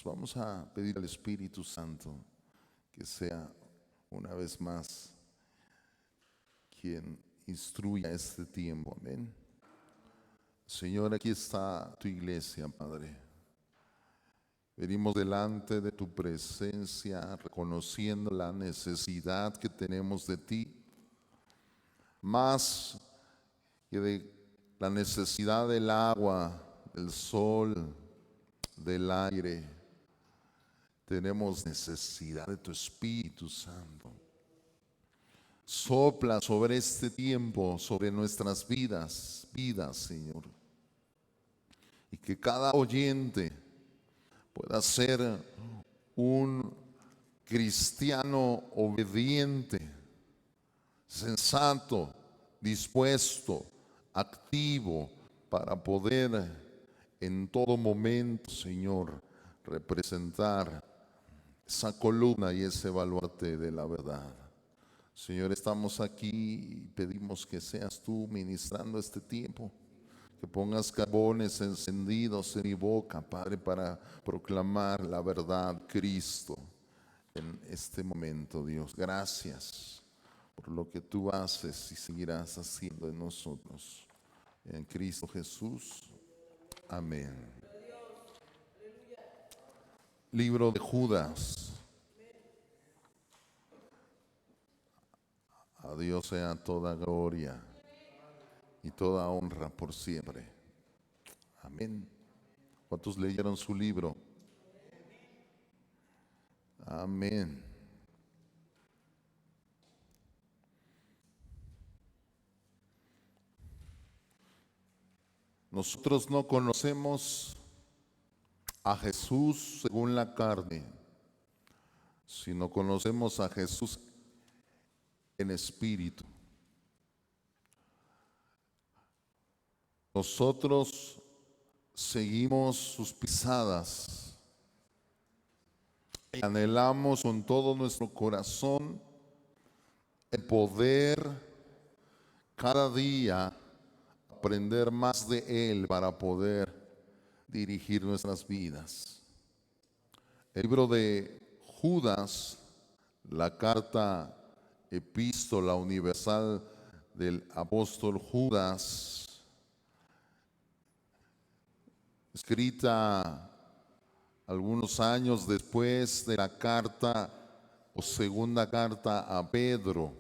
Vamos a pedir al Espíritu Santo que sea una vez más quien instruya este tiempo. Amén. Señor, aquí está tu iglesia, Padre. Venimos delante de tu presencia reconociendo la necesidad que tenemos de ti, más que de la necesidad del agua, del sol, del aire. Tenemos necesidad de tu Espíritu Santo. Sopla sobre este tiempo, sobre nuestras vidas, Señor. Y que cada oyente pueda ser un cristiano obediente, sensato, dispuesto, activo, para poder en todo momento, Señor, representar esa columna y ese baluarte de la verdad. Señor, estamos aquí y pedimos que seas tú ministrando este tiempo, que pongas carbones encendidos en mi boca, Padre, para proclamar la verdad, Cristo, en este momento, Dios. Gracias por lo que tú haces y seguirás haciendo en nosotros. En Cristo Jesús. Amén. Libro de Judas. A Dios sea toda gloria y toda honra por siempre. Amén. ¿Cuántos leyeron su libro? Amén. Nosotros no conocemos a Jesús según la carne, sino conocemos a Jesús en espíritu. Nosotros seguimos sus pisadas y anhelamos con todo nuestro corazón el poder cada día aprender más de Él para poder dirigir nuestras vidas. El libro de Judas, la carta epístola universal del apóstol Judas, escrita algunos años después de la carta o segunda carta a Pedro.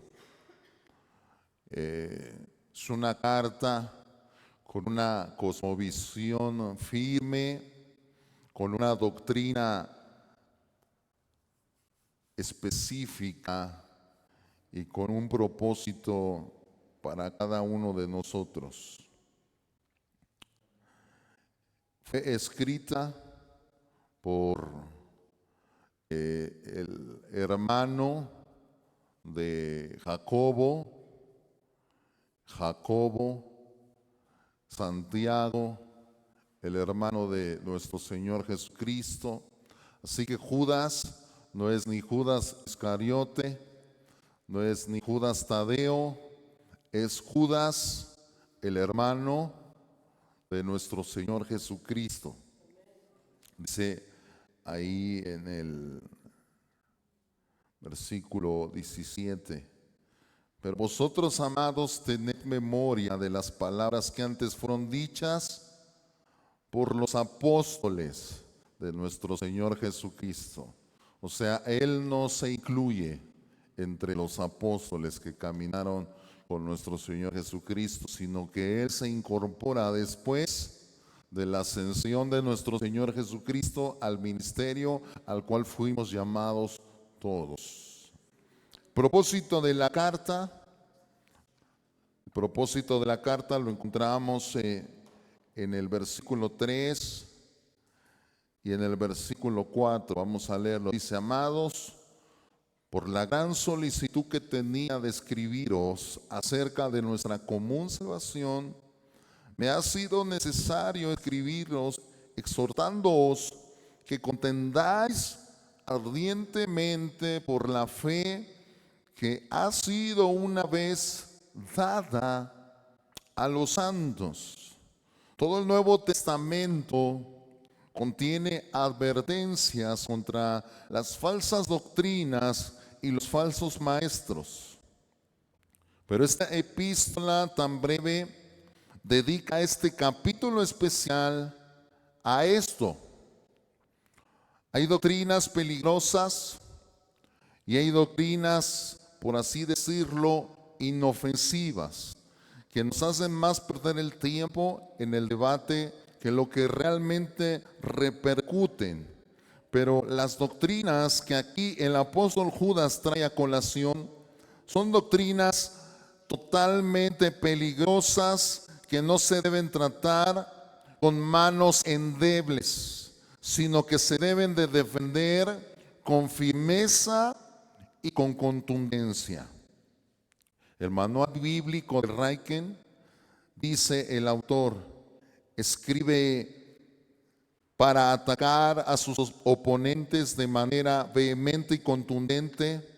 Es una carta con una cosmovisión firme, con una doctrina específica y con un propósito para cada uno de nosotros. Fue escrita por el hermano de Jacobo, Santiago, el hermano de nuestro Señor Jesucristo. Así que Judas no es ni Judas Iscariote, no es ni Judas Tadeo, es Judas, el hermano de nuestro Señor Jesucristo. Dice ahí en el versículo 17: pero vosotros, amados, tened memoria de las palabras que antes fueron dichas por los apóstoles de nuestro Señor Jesucristo. O sea, Él no se incluye entre los apóstoles que caminaron con nuestro Señor Jesucristo, sino que Él se incorpora después de la ascensión de nuestro Señor Jesucristo al ministerio al cual fuimos llamados todos. Propósito de la carta lo encontramos en el versículo 3 y en el versículo 4. Vamos a leerlo. Dice: amados, por la gran solicitud que tenía de escribiros acerca de nuestra común salvación, me ha sido necesario escribiros exhortándoos que contendáis ardientemente por la fe que ha sido una vez dada a los santos. Todo el Nuevo Testamento contiene advertencias contra las falsas doctrinas y los falsos maestros. Pero esta epístola tan breve dedica este capítulo especial a esto. Hay doctrinas peligrosas y hay doctrinas, por así decirlo, inofensivas, que nos hacen más perder el tiempo en el debate que lo que realmente repercuten. Pero las doctrinas que aquí el apóstol Judas trae a colación son doctrinas totalmente peligrosas que no se deben tratar con manos endebles, sino que se deben de defender con firmeza y con contundencia. El manual bíblico de Raiken, dice el autor, escribe para atacar a sus oponentes de manera vehemente y contundente,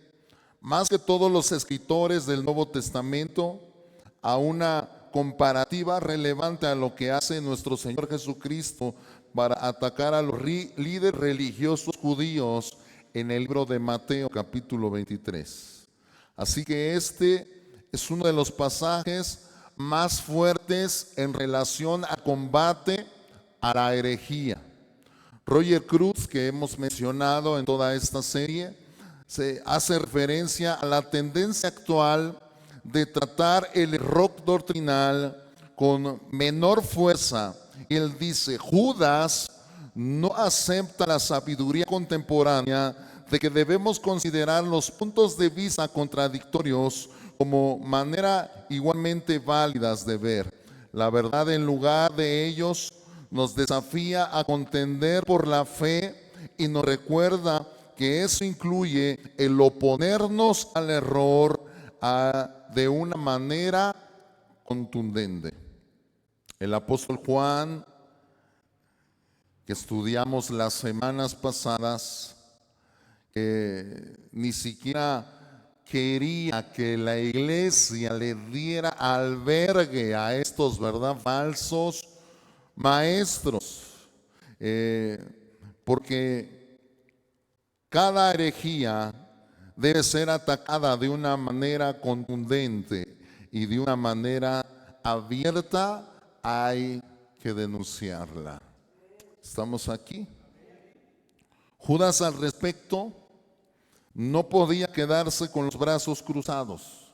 más que todos los escritores del Nuevo Testamento, a una comparativa relevante a lo que hace nuestro Señor Jesucristo para atacar a los líderes religiosos judíos en el libro de Mateo capítulo 23. Así que este es uno de los pasajes más fuertes en relación a combate a la herejía. Roger Cruz, que hemos mencionado en toda esta serie, se hace referencia a la tendencia actual de tratar el error doctrinal con menor fuerza. Y él dice, Judas no acepta la sabiduría contemporánea de que debemos considerar los puntos de vista contradictorios como manera igualmente válidas de ver la verdad. En lugar de ellos, nos desafía a contender por la fe y nos recuerda que eso incluye el oponernos al error de una manera contundente. El apóstol Juan, que estudiamos las semanas pasadas, que ni siquiera quería que la iglesia le diera albergue a estos, ¿verdad?, falsos maestros, porque cada herejía debe ser atacada de una manera contundente y de una manera abierta. Hay que denunciarla. ¿Estamos aquí? Judas al respecto no podía quedarse con los brazos cruzados.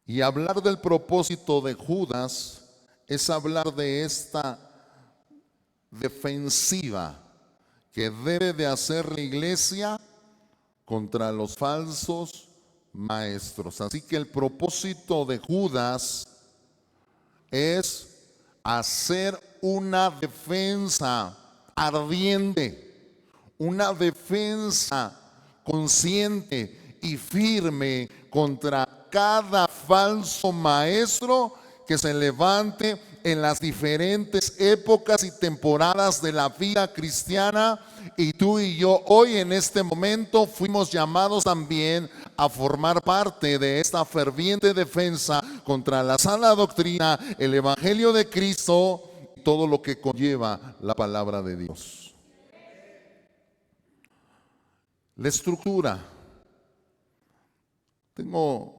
Y hablar del propósito de Judas es hablar de esta defensiva que debe de hacer la iglesia contra los falsos maestros. Así que el propósito de Judas es hacer una defensa ardiente, una defensa consciente y firme contra cada falso maestro que se levante en las diferentes épocas y temporadas de la vida cristiana. Y tú y yo hoy en este momento fuimos llamados también a formar parte de esta ferviente defensa contra la sana doctrina, el evangelio de Cristo y todo lo que conlleva la palabra de Dios. La estructura. Tengo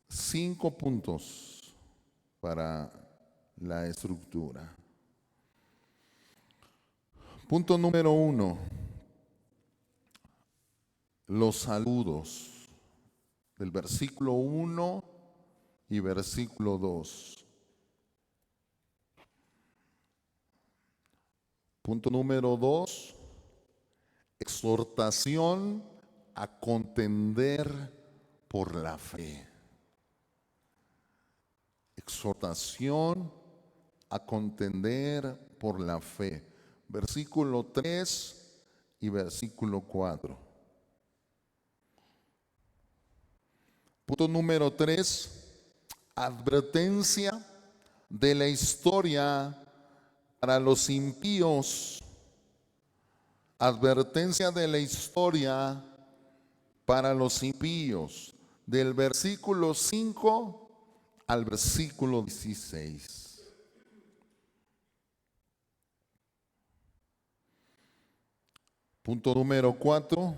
5 puntos para la estructura. Punto número 1, los saludos del versículo 1 y versículo 2. Punto número 2, exhortación a contender por la fe. Exhortación a contender por la fe. Versículo 3 y versículo 4. Punto número 3, advertencia de la historia para los impíos. Advertencia de la historia para los impíos. Del versículo 5 al versículo 16. Punto número 4,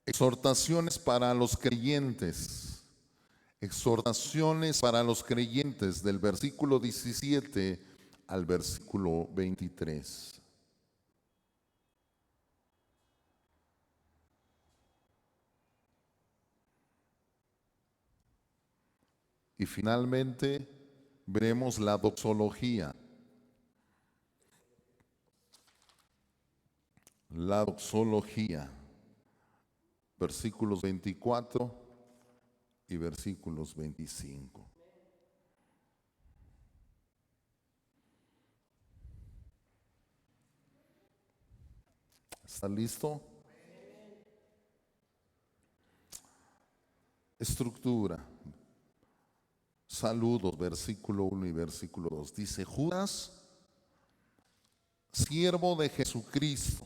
exhortaciones para los creyentes. Exhortaciones para los creyentes del versículo 17 al versículo 23. Y finalmente veremos la doxología. La doxología, versículos 24 y versículos 25. ¿Está listo? Estructura. Saludos, versículo 1 y versículo 2. Dice: Judas, siervo de Jesucristo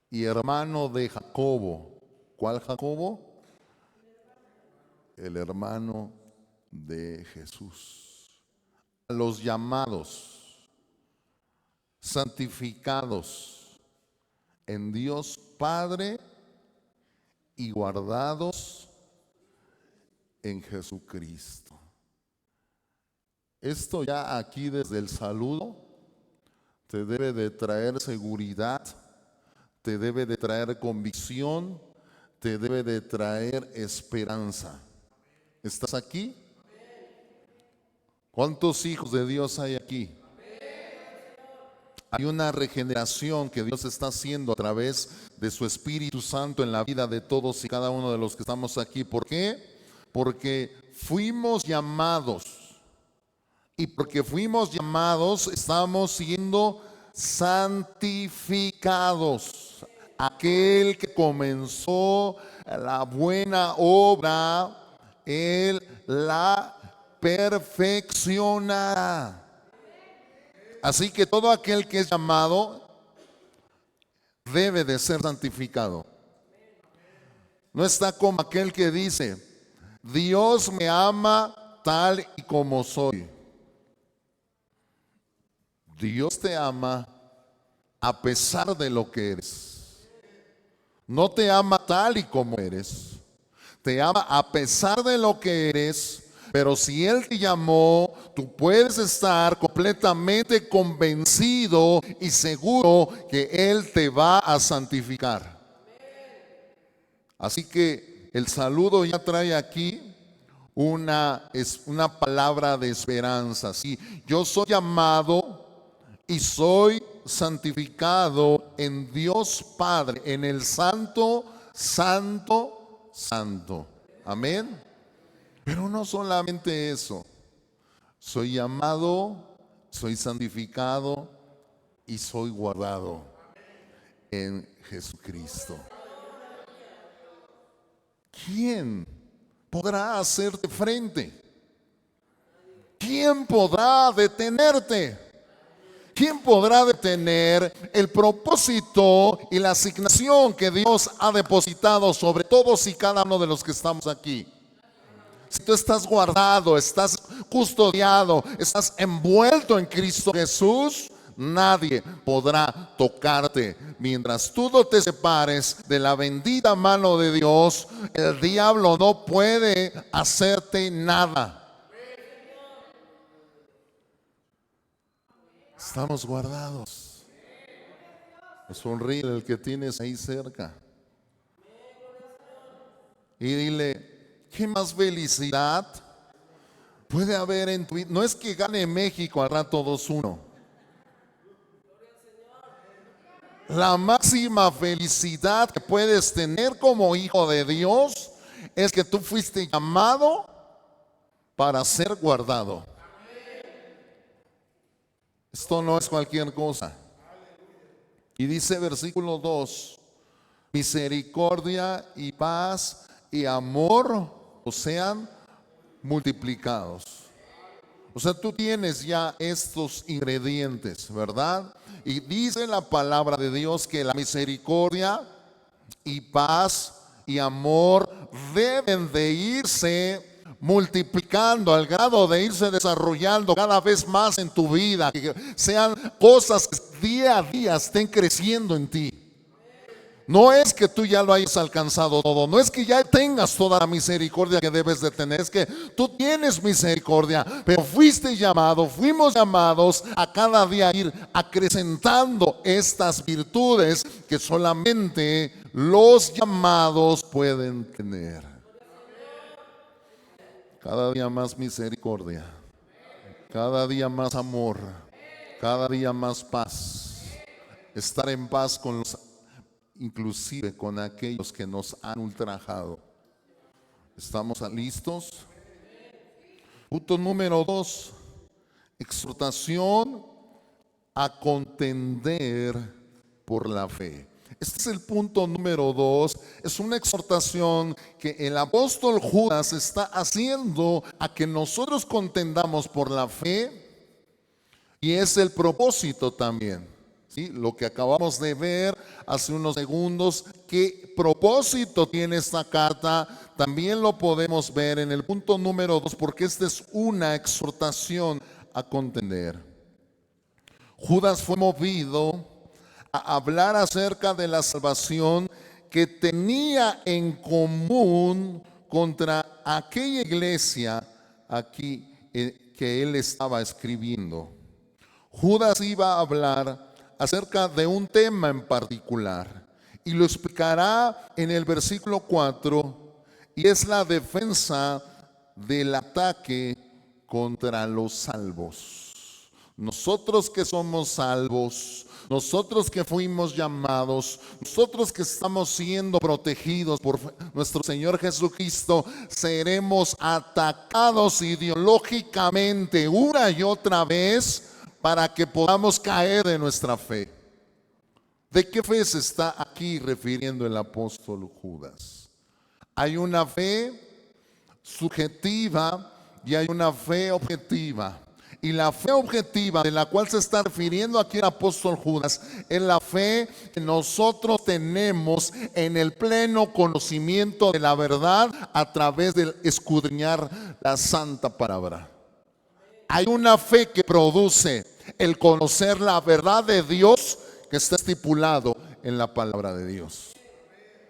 y hermano de Jacobo. ¿Cuál Jacobo? El hermano de Jesús. A los llamados, santificados en Dios Padre y guardados en Jesucristo. Esto ya aquí desde el saludo te debe de traer seguridad, te debe de traer convicción, te debe de traer esperanza. ¿Estás aquí? ¿Cuántos hijos de Dios hay aquí? Hay una regeneración que Dios está haciendo a través de su Espíritu Santo en la vida de todos y cada uno de los que estamos aquí. ¿Por qué? Porque fuimos llamados. Y porque fuimos llamados, estamos siendo santificados. Aquel que comenzó la buena obra, Él la perfeccionará. Así que todo aquel que es llamado debe de ser santificado. No está como aquel que dice: Dios me ama tal y como soy. Dios te ama a pesar de lo que eres. No te ama tal y como eres. Te ama a pesar de lo que eres. Pero si Él te llamó, tú puedes estar completamente convencido y seguro que Él te va a santificar. Así que el saludo ya trae aquí una palabra de esperanza. Sí, yo soy llamado y soy santificado en Dios Padre, en el Santo, Santo, Santo. Amén. Pero no solamente eso. Soy llamado, soy santificado y soy guardado en Jesucristo. ¿Quién podrá hacerte frente? ¿Quién podrá detenerte? ¿Quién podrá detener el propósito y la asignación que Dios ha depositado sobre todos y cada uno de los que estamos aquí? Si tú estás guardado, estás custodiado, estás envuelto en Cristo Jesús, nadie podrá tocarte. Mientras tú no te separes de la bendita mano de Dios, el diablo no puede hacerte nada. Estamos guardados. Sonríe el que tienes ahí cerca y dile: ¿qué más felicidad puede haber en tu vida? No es que gane México al rato 2-1. La máxima felicidad que puedes tener como hijo de Dios es que tú fuiste llamado para ser guardado. Esto no es cualquier cosa. Y dice versículo 2: misericordia y paz y amor os sean multiplicados. O sea, tú tienes ya estos ingredientes, ¿verdad? Y dice la palabra de Dios que la misericordia y paz y amor deben de irse multiplicando al grado de irse desarrollando cada vez más en tu vida, que sean cosas que día a día estén creciendo en ti. No es que tú ya lo hayas alcanzado todo, no es que ya tengas toda la misericordia que debes de tener, es que tú tienes misericordia, pero fuiste llamado, fuimos llamados a cada día ir acrecentando estas virtudes que solamente los llamados pueden tener. Cada día más misericordia, cada día más amor, cada día más paz, estar en paz con los, inclusive con aquellos que nos han ultrajado. ¿Estamos listos? Punto número 2, exhortación a contender por la fe. Este es el punto número 2. Es una exhortación que el apóstol Judas está haciendo a que nosotros contendamos por la fe, y es el propósito también. ¿Sí? Lo que acabamos de ver hace unos segundos, qué propósito tiene esta carta, también lo podemos ver en el punto número 2, porque esta es una exhortación a contender. Judas fue movido a hablar acerca de la salvación que tenía en común contra aquella iglesia aquí que él estaba escribiendo. Judas iba a hablar acerca de un tema en particular y lo explicará en el versículo 4, y es la defensa del ataque contra los salvos. Nosotros que somos salvos, nosotros que fuimos llamados, nosotros que estamos siendo protegidos por nuestro Señor Jesucristo, seremos atacados ideológicamente una y otra vez para que podamos caer de nuestra fe. ¿De qué fe se está aquí refiriendo el apóstol Judas? Hay una fe subjetiva y hay una fe objetiva. Y la fe objetiva de la cual se está refiriendo aquí el apóstol Judas es la fe que nosotros tenemos en el pleno conocimiento de la verdad a través del escudriñar la santa palabra. Hay una fe que produce el conocer la verdad de Dios que está estipulado en la palabra de Dios.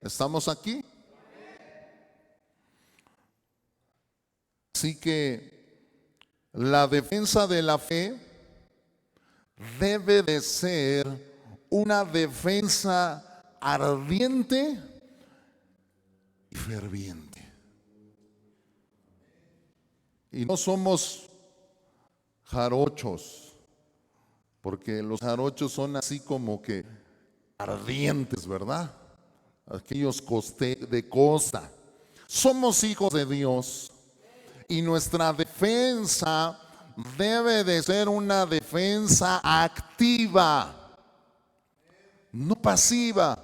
¿Estamos aquí? Así que la defensa de la fe debe de ser una defensa ardiente y ferviente. Y no somos jarochos, porque los jarochos son así como que ardientes, ¿verdad? Aquellos de costa. Somos hijos de Dios. Y nuestra defensa debe de ser una defensa activa, no pasiva.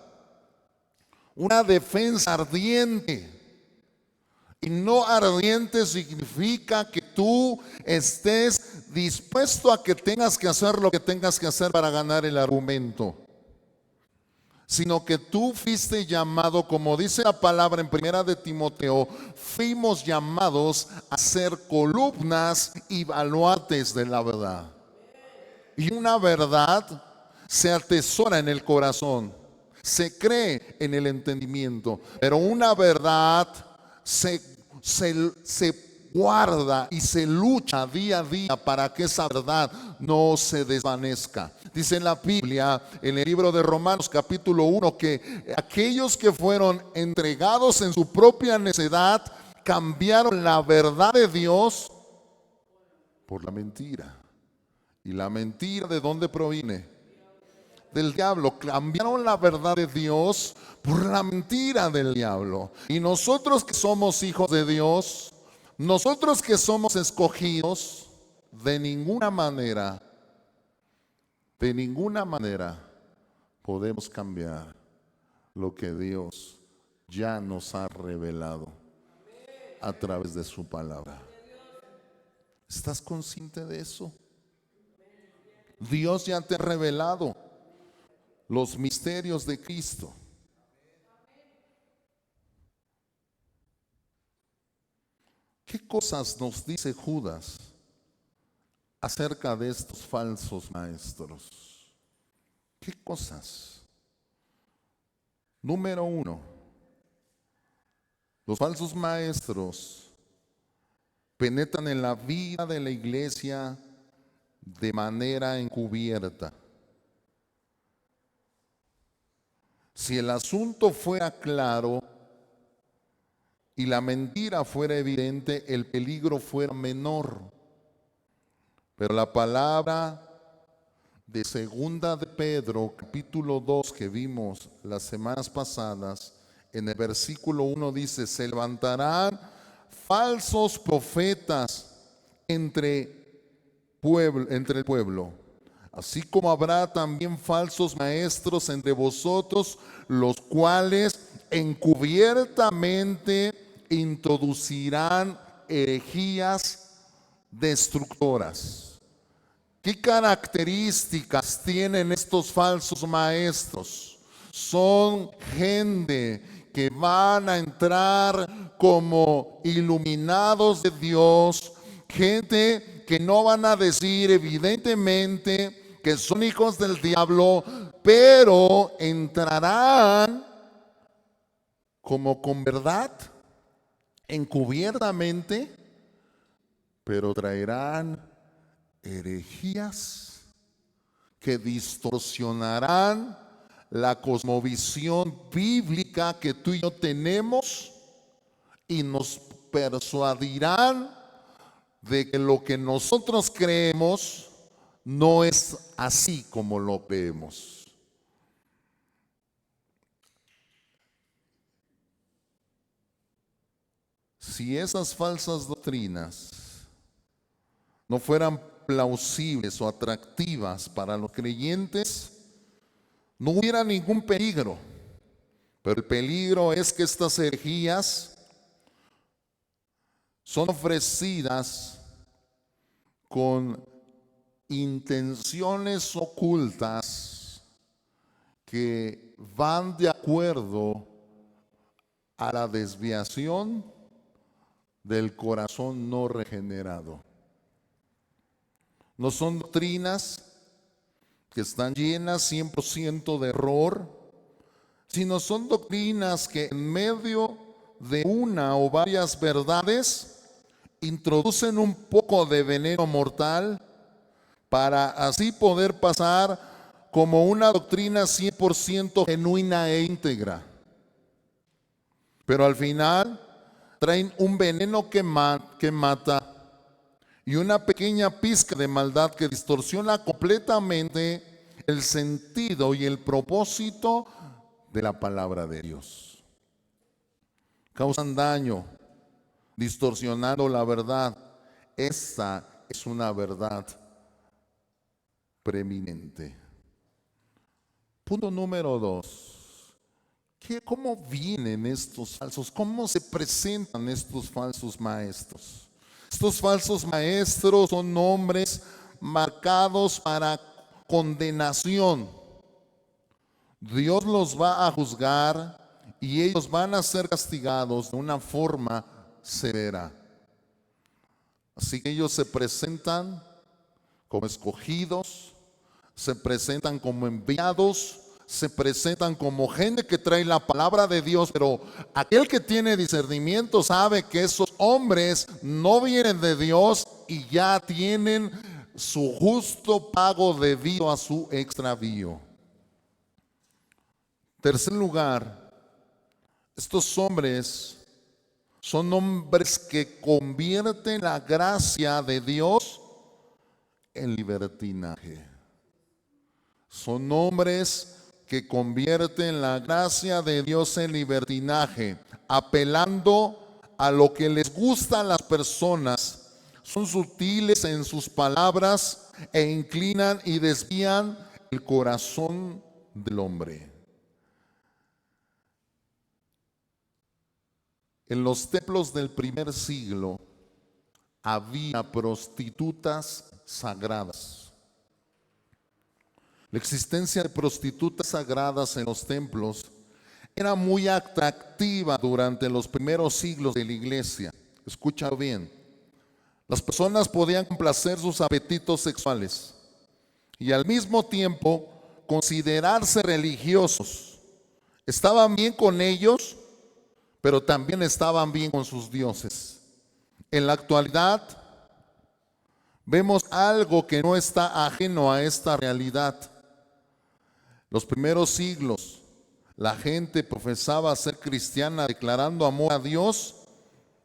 Una defensa ardiente. Y no ardiente significa que tú estés dispuesto a que tengas que hacer lo que tengas que hacer para ganar el argumento, sino que tú fuiste llamado, como dice la palabra en primera de Timoteo, fuimos llamados a ser columnas y baluartes de la verdad. Y una verdad se atesora en el corazón, se cree en el entendimiento, pero una verdad se guarda y se lucha día a día para que esa verdad no se desvanezca. Dice en la Biblia, en el libro de Romanos capítulo 1, que aquellos que fueron entregados en su propia necedad cambiaron la verdad de Dios por la mentira. ¿Y la mentira de dónde proviene? Del diablo. Cambiaron la verdad de Dios por la mentira del diablo. Y nosotros que somos hijos de Dios, nosotros que somos escogidos, de ninguna manera podemos cambiar lo que Dios ya nos ha revelado a través de su palabra. ¿Estás consciente de eso? Dios ya te ha revelado los misterios de Cristo. ¿Qué cosas nos dice Judas acerca de estos falsos maestros? ¿Qué cosas? Número uno, los falsos maestros penetran en la vida de la iglesia de manera encubierta. Si el asunto fuera claro y la mentira fuera evidente, el peligro fuera menor. Pero la palabra de segunda de Pedro, capítulo 2, que vimos las semanas pasadas, en el versículo 1 dice: se levantarán falsos profetas entre el pueblo, así como habrá también falsos maestros entre vosotros, los cuales encubiertamente introducirán herejías destructoras. ¿Qué características tienen estos falsos maestros? Son gente que van a entrar como iluminados de Dios, gente que no van a decir evidentemente que son hijos del diablo, pero entrarán como con verdad, encubiertamente, pero traerán herejías que distorsionarán la cosmovisión bíblica que tú y yo tenemos y nos persuadirán de que lo que nosotros creemos no es así como lo creemos. Si esas falsas doctrinas no fueran plausibles o atractivas para los creyentes, no hubiera ningún peligro. Pero el peligro es que estas herejías son ofrecidas con intenciones ocultas que van de acuerdo a la desviación del corazón no regenerado. No son doctrinas que están llenas 100% de error, sino son doctrinas que en medio de una o varias verdades introducen un poco de veneno mortal para así poder pasar como una doctrina 100% genuina e íntegra. Pero al final traen un veneno que mata y una pequeña pizca de maldad que distorsiona completamente el sentido y el propósito de la palabra de Dios. Causan daño, distorsionando la verdad. Esta es una verdad preeminente. Punto número 2. ¿Cómo vienen estos falsos? ¿Cómo se presentan estos falsos maestros? Estos falsos maestros son hombres marcados para condenación. Dios los va a juzgar y ellos van a ser castigados de una forma severa. Así que ellos se presentan como escogidos, se presentan como enviados, se presentan como gente que trae la palabra de Dios, pero aquel que tiene discernimiento sabe que esos hombres no vienen de Dios y ya tienen su justo pago debido a su extravío. Tercer lugar, estos hombres son hombres que convierten la gracia de Dios en libertinaje. Son hombres que convierten la gracia de Dios en libertinaje, apelando a lo que les gusta a las personas. Son sutiles en sus palabras e inclinan y desvían el corazón del hombre. En los templos del primer siglo había prostitutas sagradas. La existencia de prostitutas sagradas en los templos era muy atractiva durante los primeros siglos de la iglesia. Escucha bien, las personas podían complacer sus apetitos sexuales y al mismo tiempo considerarse religiosos. Estaban bien con ellos, pero también estaban bien con sus dioses. En la actualidad vemos algo que no está ajeno a esta realidad. Los primeros siglos, la gente profesaba ser cristiana, declarando amor a Dios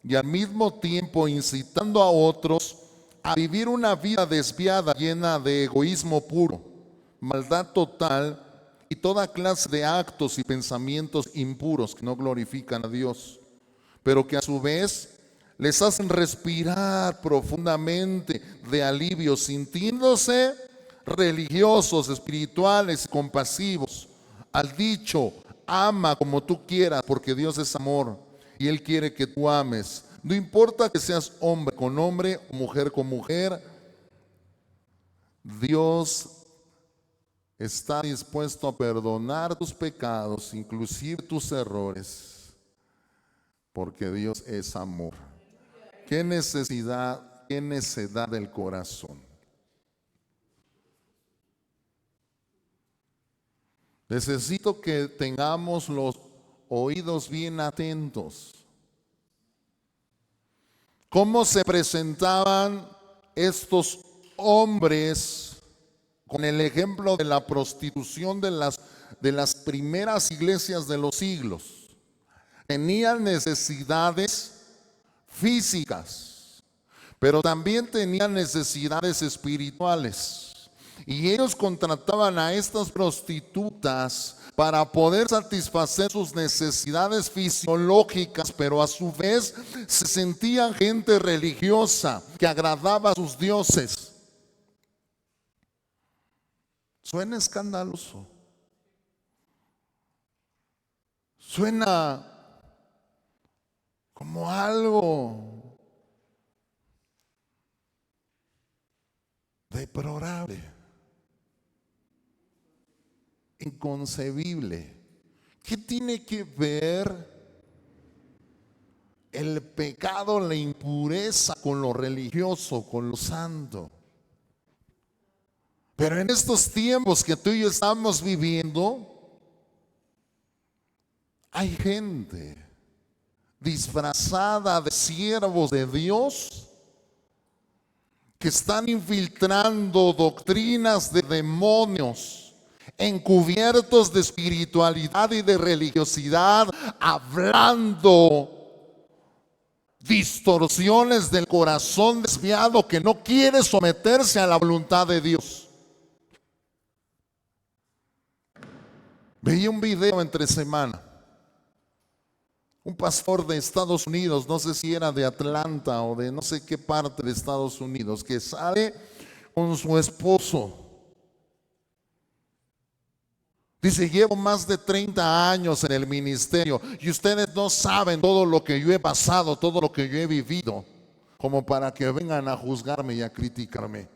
y al mismo tiempo incitando a otros a vivir una vida desviada, llena de egoísmo puro, maldad total y toda clase de actos y pensamientos impuros que no glorifican a Dios, pero que a su vez les hacen respirar profundamente de alivio, sintiéndose religiosos, espirituales, compasivos. Al dicho, ama como tú quieras, porque Dios es amor y Él quiere que tú ames. No importa que seas hombre con hombre o mujer con mujer, Dios está dispuesto a perdonar tus pecados, inclusive tus errores, porque Dios es amor. ¿Qué necesidad, qué necedad del corazón? Necesito que tengamos los oídos bien atentos. ¿Cómo se presentaban estos hombres con el ejemplo de la prostitución de las primeras iglesias de los siglos? Tenían necesidades físicas, pero también tenían necesidades espirituales. Y ellos contrataban a estas prostitutas para poder satisfacer sus necesidades fisiológicas, pero a su vez se sentían gente religiosa que agradaba a sus dioses. Suena escandaloso. Suena como algo deplorable, inconcebible. ¿Qué tiene que ver el pecado, la impureza con lo religioso, con lo santo? Pero en estos tiempos que tú y yo estamos viviendo, hay gente disfrazada de siervos de Dios que están infiltrando doctrinas de demonios, encubiertos de espiritualidad y de religiosidad, hablando distorsiones del corazón desviado que no quiere someterse a la voluntad de Dios. Veía un video entre semana. Un pastor de Estados Unidos, no sé si era de Atlanta o de no sé qué parte de Estados Unidos, que sale con su esposo. Dice, llevo más de 30 años en el ministerio y ustedes no saben todo lo que yo he pasado, todo lo que yo he vivido, como para que vengan a juzgarme y a criticarme.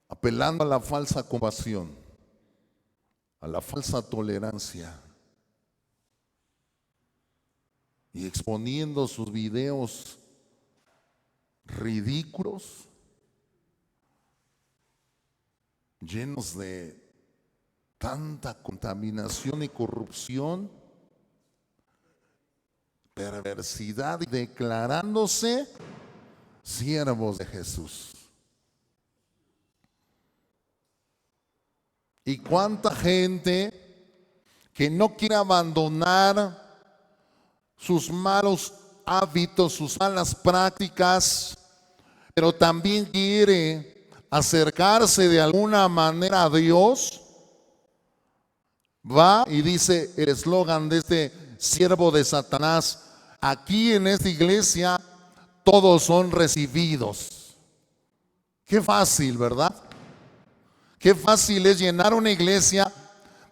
Apelando a la falsa compasión, a la falsa tolerancia y exponiendo sus videos ridículos, llenos de tanta contaminación y corrupción, perversidad, y declarándose siervos de Jesús. Y cuánta gente que no quiere abandonar sus malos hábitos, sus malas prácticas, pero también quiere acercarse de alguna manera a Dios, va y dice el eslogan de este siervo de Satanás: aquí en esta iglesia todos son recibidos. Qué fácil, ¿verdad? Qué fácil es llenar una iglesia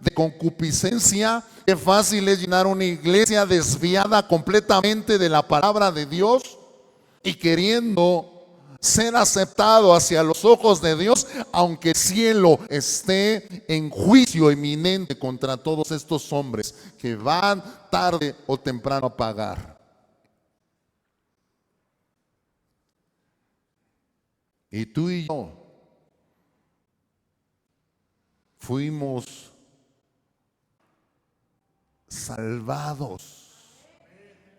de concupiscencia. Qué fácil es llenar una iglesia desviada completamente de la palabra de Dios y queriendo ser aceptado hacia los ojos de Dios, aunque el cielo esté en juicio inminente contra todos estos hombres que van tarde o temprano a pagar. Y tú y yo fuimos salvados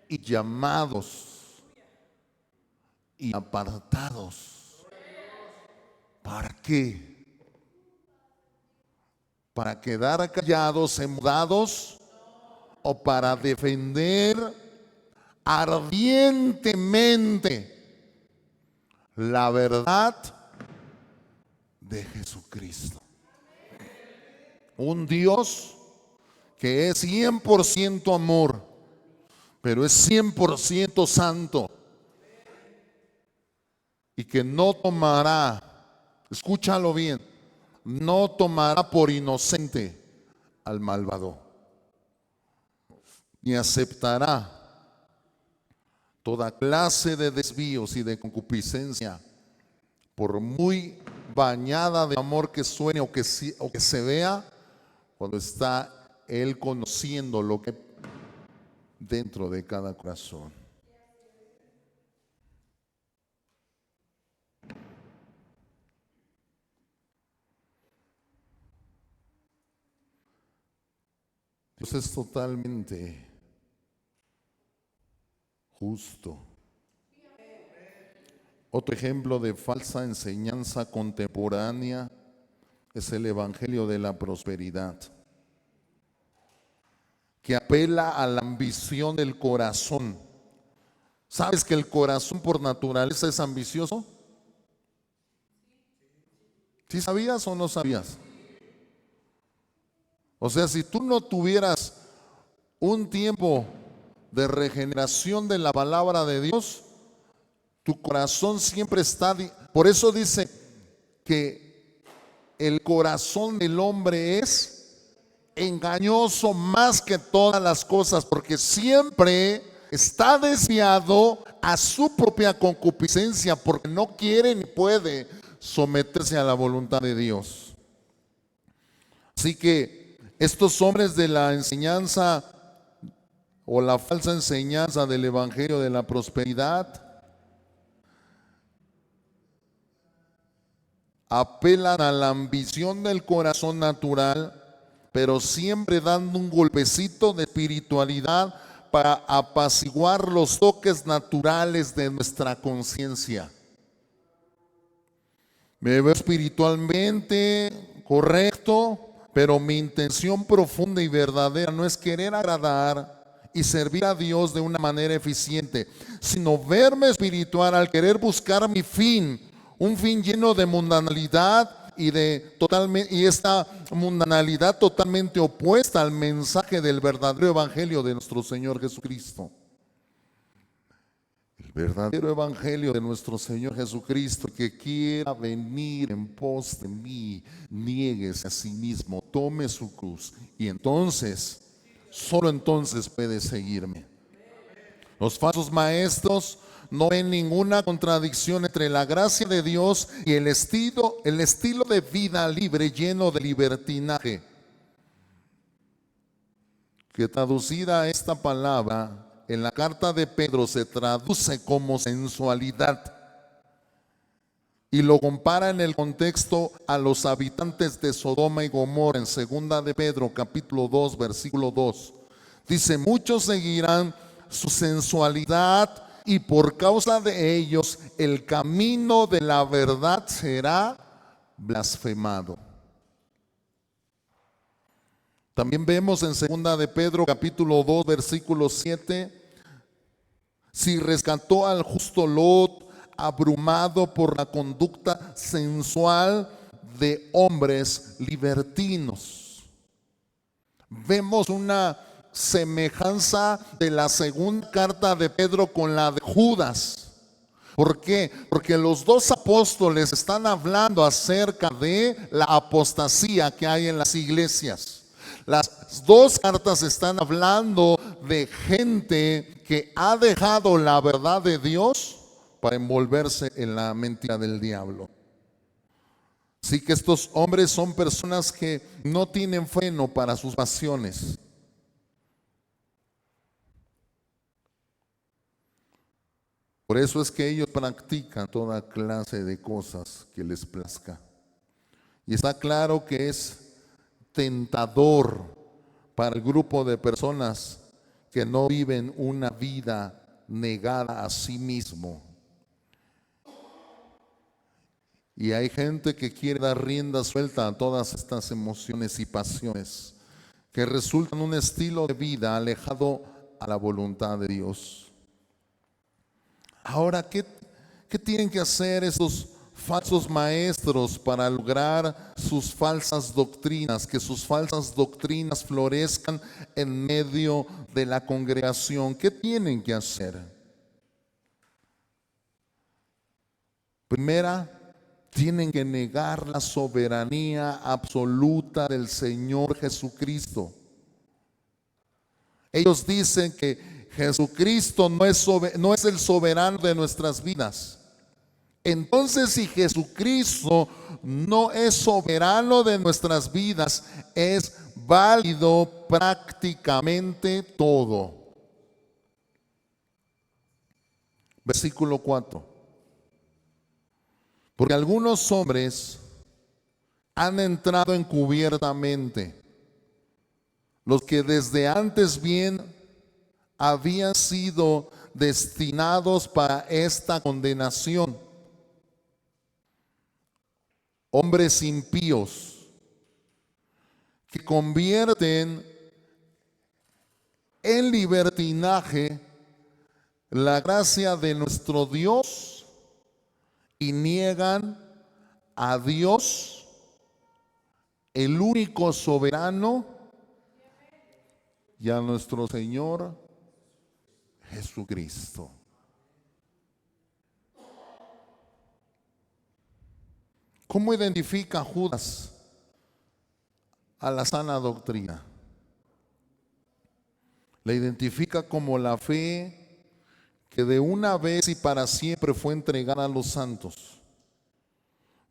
y llamados y apartados. ¿Para qué? ¿Para quedar callados, mudados, o para defender ardientemente la verdad de Jesucristo? Un Dios que es 100% amor, pero es 100% santo, y que no tomará, escúchalo bien, no tomará por inocente al malvado, ni aceptará toda clase de desvíos y de concupiscencia, por muy bañada de amor que suene o que se vea, cuando está Él conociendo lo que dentro de cada corazón. Dios es totalmente justo. Otro ejemplo de falsa enseñanza contemporánea es el evangelio de la prosperidad, que apela a la ambición del corazón. ¿Sabes que el corazón por naturaleza es ambicioso? ¿Sí sabías o no sabías? O sea, si tú no tuvieras un tiempo de regeneración de la palabra de Dios, tu corazón siempre está. Por eso dice que el corazón del hombre es engañoso más que todas las cosas, porque siempre está desviado a su propia concupiscencia, porque no quiere ni puede someterse a la voluntad de Dios. Así que estos hombres de la enseñanza o la falsa enseñanza del evangelio de la prosperidad apelan a la ambición del corazón natural, pero siempre dando un golpecito de espiritualidad para apaciguar los toques naturales de nuestra conciencia. Me veo espiritualmente correcto, pero mi intención profunda y verdadera no es querer agradar y servir a Dios de una manera eficiente, sino verme espiritual al querer buscar mi fin, un fin lleno de mundanalidad y esta mundanalidad totalmente opuesta al mensaje del verdadero evangelio de nuestro Señor Jesucristo. El verdadero evangelio de nuestro Señor Jesucristo: que quiera venir en pos de mí, niéguese a sí mismo, tome su cruz, y entonces, solo entonces puede seguirme. Los falsos maestros no ven ninguna contradicción entre la gracia de Dios y el estilo de vida libre, lleno de libertinaje, que traducida esta palabra en la carta de Pedro se traduce como sensualidad, y lo compara en el contexto a los habitantes de Sodoma y Gomorra en 2 de Pedro capítulo 2 versículo 2. Dice: muchos seguirán su sensualidad, y por causa de ellos el camino de la verdad será blasfemado. También vemos en 2 de Pedro capítulo 2 versículo 7: si rescató al justo Lot, abrumado por la conducta sensual de hombres libertinos. Vemos una semejanza de la segunda carta de Pedro con la de Judas. ¿Por qué? Porque los dos apóstoles están hablando acerca de la apostasía que hay en las iglesias. Las dos cartas están hablando de gente que ha dejado la verdad de Dios para envolverse en la mentira del diablo. Así que estos hombres son personas que no tienen freno para sus pasiones. Por eso es que ellos practican toda clase de cosas que les plazca. Y está claro que es tentador para el grupo de personas que no viven una vida negada a sí mismo. Y hay gente que quiere dar rienda suelta a todas estas emociones y pasiones que resultan un estilo de vida alejado a la voluntad de Dios. Ahora, ¿qué tienen que hacer esos falsos maestros para lograr sus falsas doctrinas? Que sus falsas doctrinas florezcan en medio de la congregación. ¿Qué tienen que hacer? Primera, tienen que negar la soberanía absoluta del Señor Jesucristo. Ellos dicen que Jesucristo no es el soberano de nuestras vidas. Entonces, si Jesucristo no es soberano de nuestras vidas, es válido prácticamente todo. Versículo 4. Porque algunos hombres han entrado encubiertamente, los que desde antes bien habían sido destinados para esta condenación. Hombres impíos que convierten en libertinaje la gracia de nuestro Dios y niegan a Dios, el único soberano, y a nuestro Señor Jesucristo. ¿Cómo identifica Judas a la sana doctrina? La identifica como la fe que de una vez y para siempre fue entregada a los santos.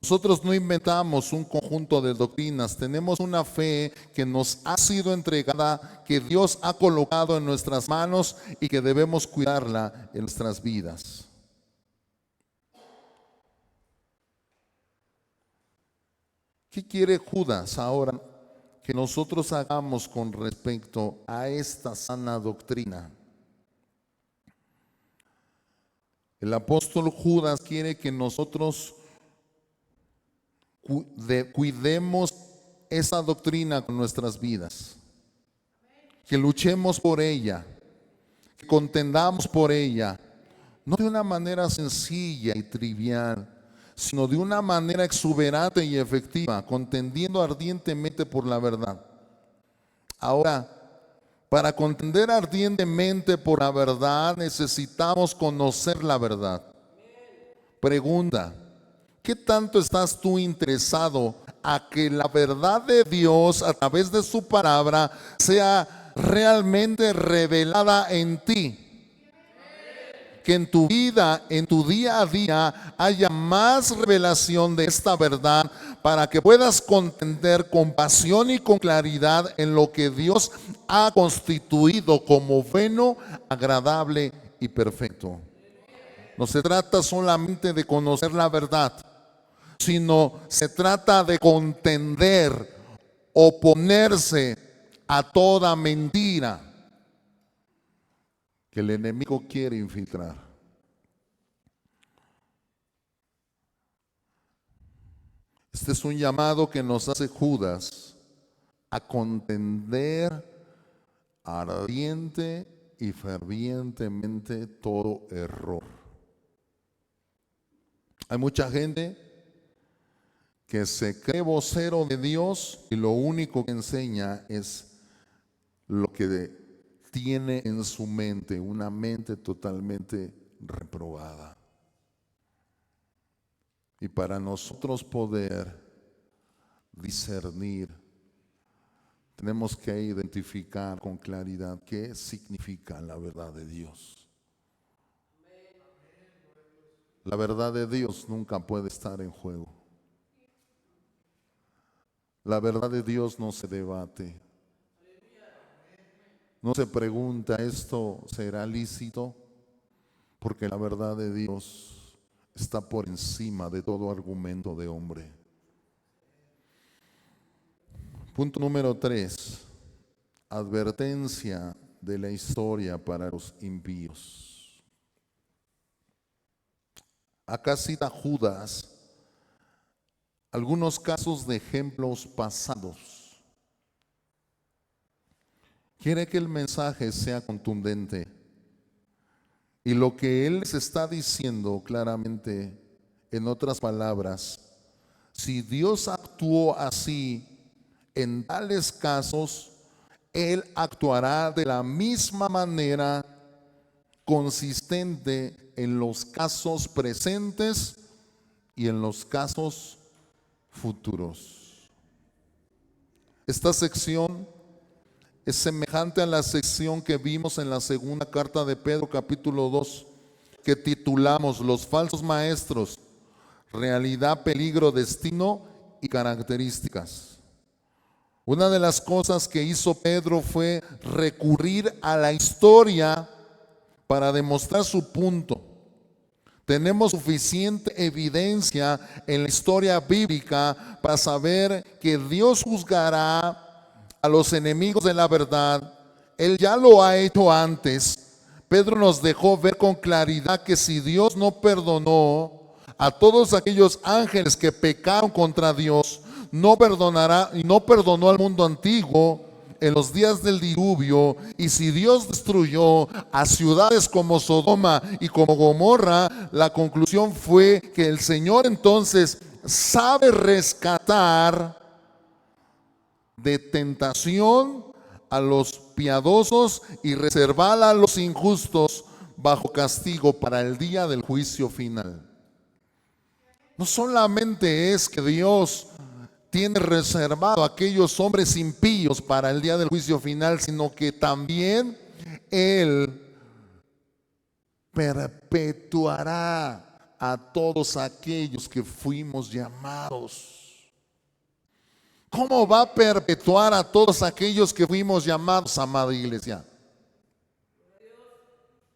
Nosotros no inventamos un conjunto de doctrinas, tenemos una fe que nos ha sido entregada, que Dios ha colocado en nuestras manos y que debemos cuidarla en nuestras vidas. ¿Qué quiere Judas ahora que nosotros hagamos con respecto a esta sana doctrina? El apóstol Judas quiere que nosotros cuidemos esa doctrina con nuestras vidas, que luchemos por ella, que contendamos por ella, no de una manera sencilla y trivial, sino de una manera exuberante y efectiva, contendiendo ardientemente por la verdad. Ahora, para contender ardientemente por la verdad necesitamos conocer la verdad. Pregunta: ¿qué tanto estás tú interesado a que la verdad de Dios a través de su palabra sea realmente revelada en ti? Que en tu vida, en tu día a día, haya más revelación de esta verdad para que puedas contender con pasión y con claridad en lo que Dios ha constituido como bueno, agradable y perfecto. No se trata solamente de conocer la verdad, sino se trata de contender, oponerse a toda mentira que el enemigo quiere infiltrar. Este es un llamado que nos hace Judas a contender ardiente y fervientemente todo error. Hay mucha gente que se cree vocero de Dios y lo único que enseña es lo que tiene en su mente, una mente totalmente reprobada. Y para nosotros poder discernir, tenemos que identificar con claridad qué significa la verdad de Dios. La verdad de Dios nunca puede estar en juego. La verdad de Dios no se debate. No se pregunta, ¿esto será lícito? Porque la verdad de Dios está por encima de todo argumento de hombre. Punto número 3. Advertencia de la historia para los impíos. Acá cita Judas algunos casos de ejemplos pasados. Quiere que el mensaje sea contundente. Y lo que él les está diciendo claramente, en otras palabras, si Dios actuó así en tales casos, Él actuará de la misma manera consistente en los casos presentes y en los casos futuros. Esta sección es semejante a la sección que vimos en la segunda carta de Pedro, capítulo 2, que titulamos Los falsos maestros, realidad, peligro, destino y características. Una de las cosas que hizo Pedro fue recurrir a la historia para demostrar su punto. Tenemos suficiente evidencia en la historia bíblica para saber que Dios juzgará a los enemigos de la verdad. Él ya lo ha hecho antes. Pedro nos dejó ver con claridad que si Dios no perdonó a todos aquellos ángeles que pecaron contra Dios, no perdonará y no perdonó al mundo antiguo en los días del diluvio. Y si Dios destruyó a ciudades como Sodoma y como Gomorra, la conclusión fue que el Señor entonces sabe rescatar de tentación a los piadosos y reservar a los injustos bajo castigo para el día del juicio final. No solamente es que Dios tiene reservado a aquellos hombres impíos para el día del juicio final, sino que también Él perpetuará a todos aquellos que fuimos llamados. ¿Cómo va a perpetuar a todos aquellos que fuimos llamados, amada iglesia?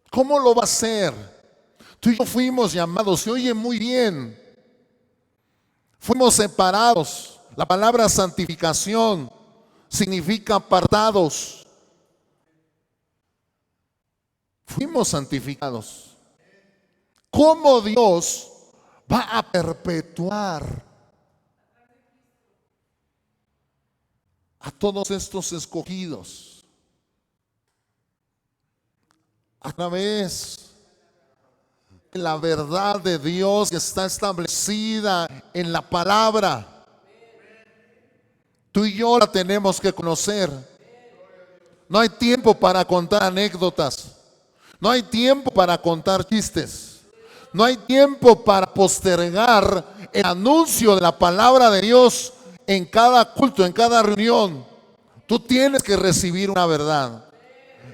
¿Cómo lo va a hacer? Tú y yo fuimos llamados, se oye muy bien. Fuimos separados. La palabra santificación significa apartados. Fuimos santificados. ¿Cómo Dios va a perpetuar a todos estos escogidos? A través de la verdad de Dios que está establecida en la palabra. Tú y yo la tenemos que conocer. No hay tiempo para contar anécdotas. No hay tiempo para contar chistes. No hay tiempo para postergar el anuncio de la palabra de Dios en cada culto, en cada reunión. Tú tienes que recibir una verdad.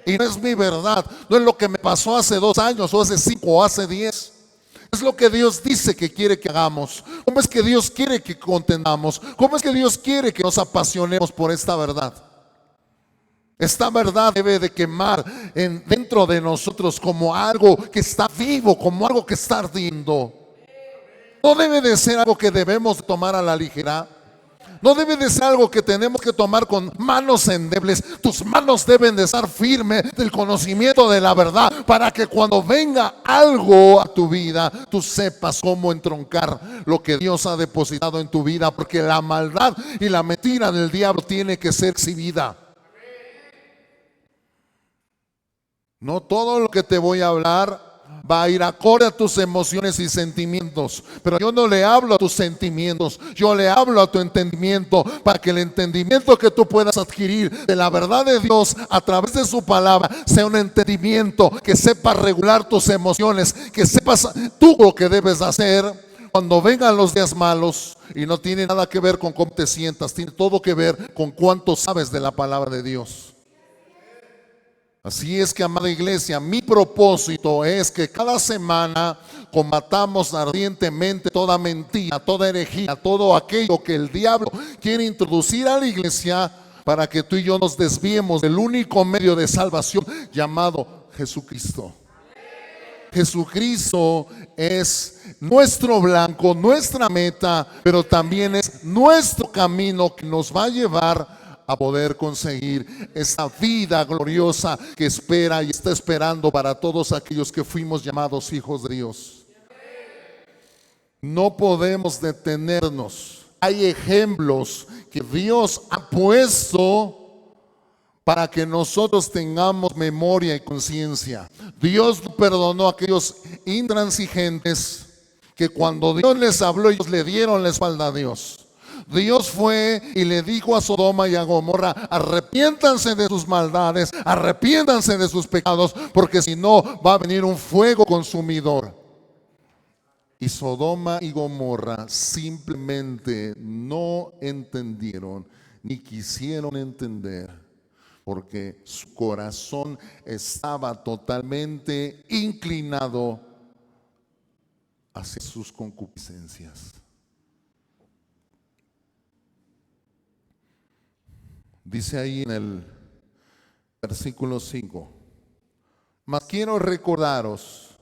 Y no es mi verdad, no es lo que me pasó hace 2 años o hace 5 o hace 10. Es lo que Dios dice que quiere que hagamos. ¿Cómo es que Dios quiere que contendamos? ¿Cómo es que Dios quiere que nos apasionemos por esta verdad? Esta verdad debe de quemar dentro de nosotros como algo que está vivo, como algo que está ardiendo. No debe de ser algo que debemos tomar a la ligera. No debe de ser algo que tenemos que tomar con manos endebles. Tus manos deben de estar firmes del conocimiento de la verdad, para que cuando venga algo a tu vida, tú sepas cómo entroncar lo que Dios ha depositado en tu vida, porque la maldad y la mentira del diablo tiene que ser exhibida. No todo lo que te voy a hablar va a ir acorde a tus emociones y sentimientos, pero yo no le hablo a tus sentimientos, yo le hablo a tu entendimiento, para que el entendimiento que tú puedas adquirir de la verdad de Dios a través de su palabra sea un entendimiento que sepa regular tus emociones, que sepas tú lo que debes hacer cuando vengan los días malos. Y no tiene nada que ver con cómo te sientas, tiene todo que ver con cuánto sabes de la palabra de Dios. Así es que, amada iglesia, mi propósito es que cada semana combatamos ardientemente toda mentira, toda herejía, todo aquello que el diablo quiere introducir a la iglesia, para que tú y yo nos desviemos del único medio de salvación llamado Jesucristo. Jesucristo es nuestro blanco, nuestra meta, pero también es nuestro camino que nos va a llevar a poder conseguir esa vida gloriosa que espera y está esperando para todos aquellos que fuimos llamados hijos de Dios. No podemos detenernos. Hay ejemplos que Dios ha puesto para que nosotros tengamos memoria y conciencia. Dios perdonó a aquellos intransigentes que cuando Dios les habló, ellos le dieron la espalda a Dios. Dios fue y le dijo a Sodoma y a Gomorra: arrepiéntanse de sus maldades, arrepiéntanse de sus pecados, porque si no va a venir un fuego consumidor. Y Sodoma y Gomorra simplemente no entendieron ni quisieron entender, porque su corazón estaba totalmente inclinado hacia sus concupiscencias. Dice ahí en el versículo 5: mas quiero recordaros,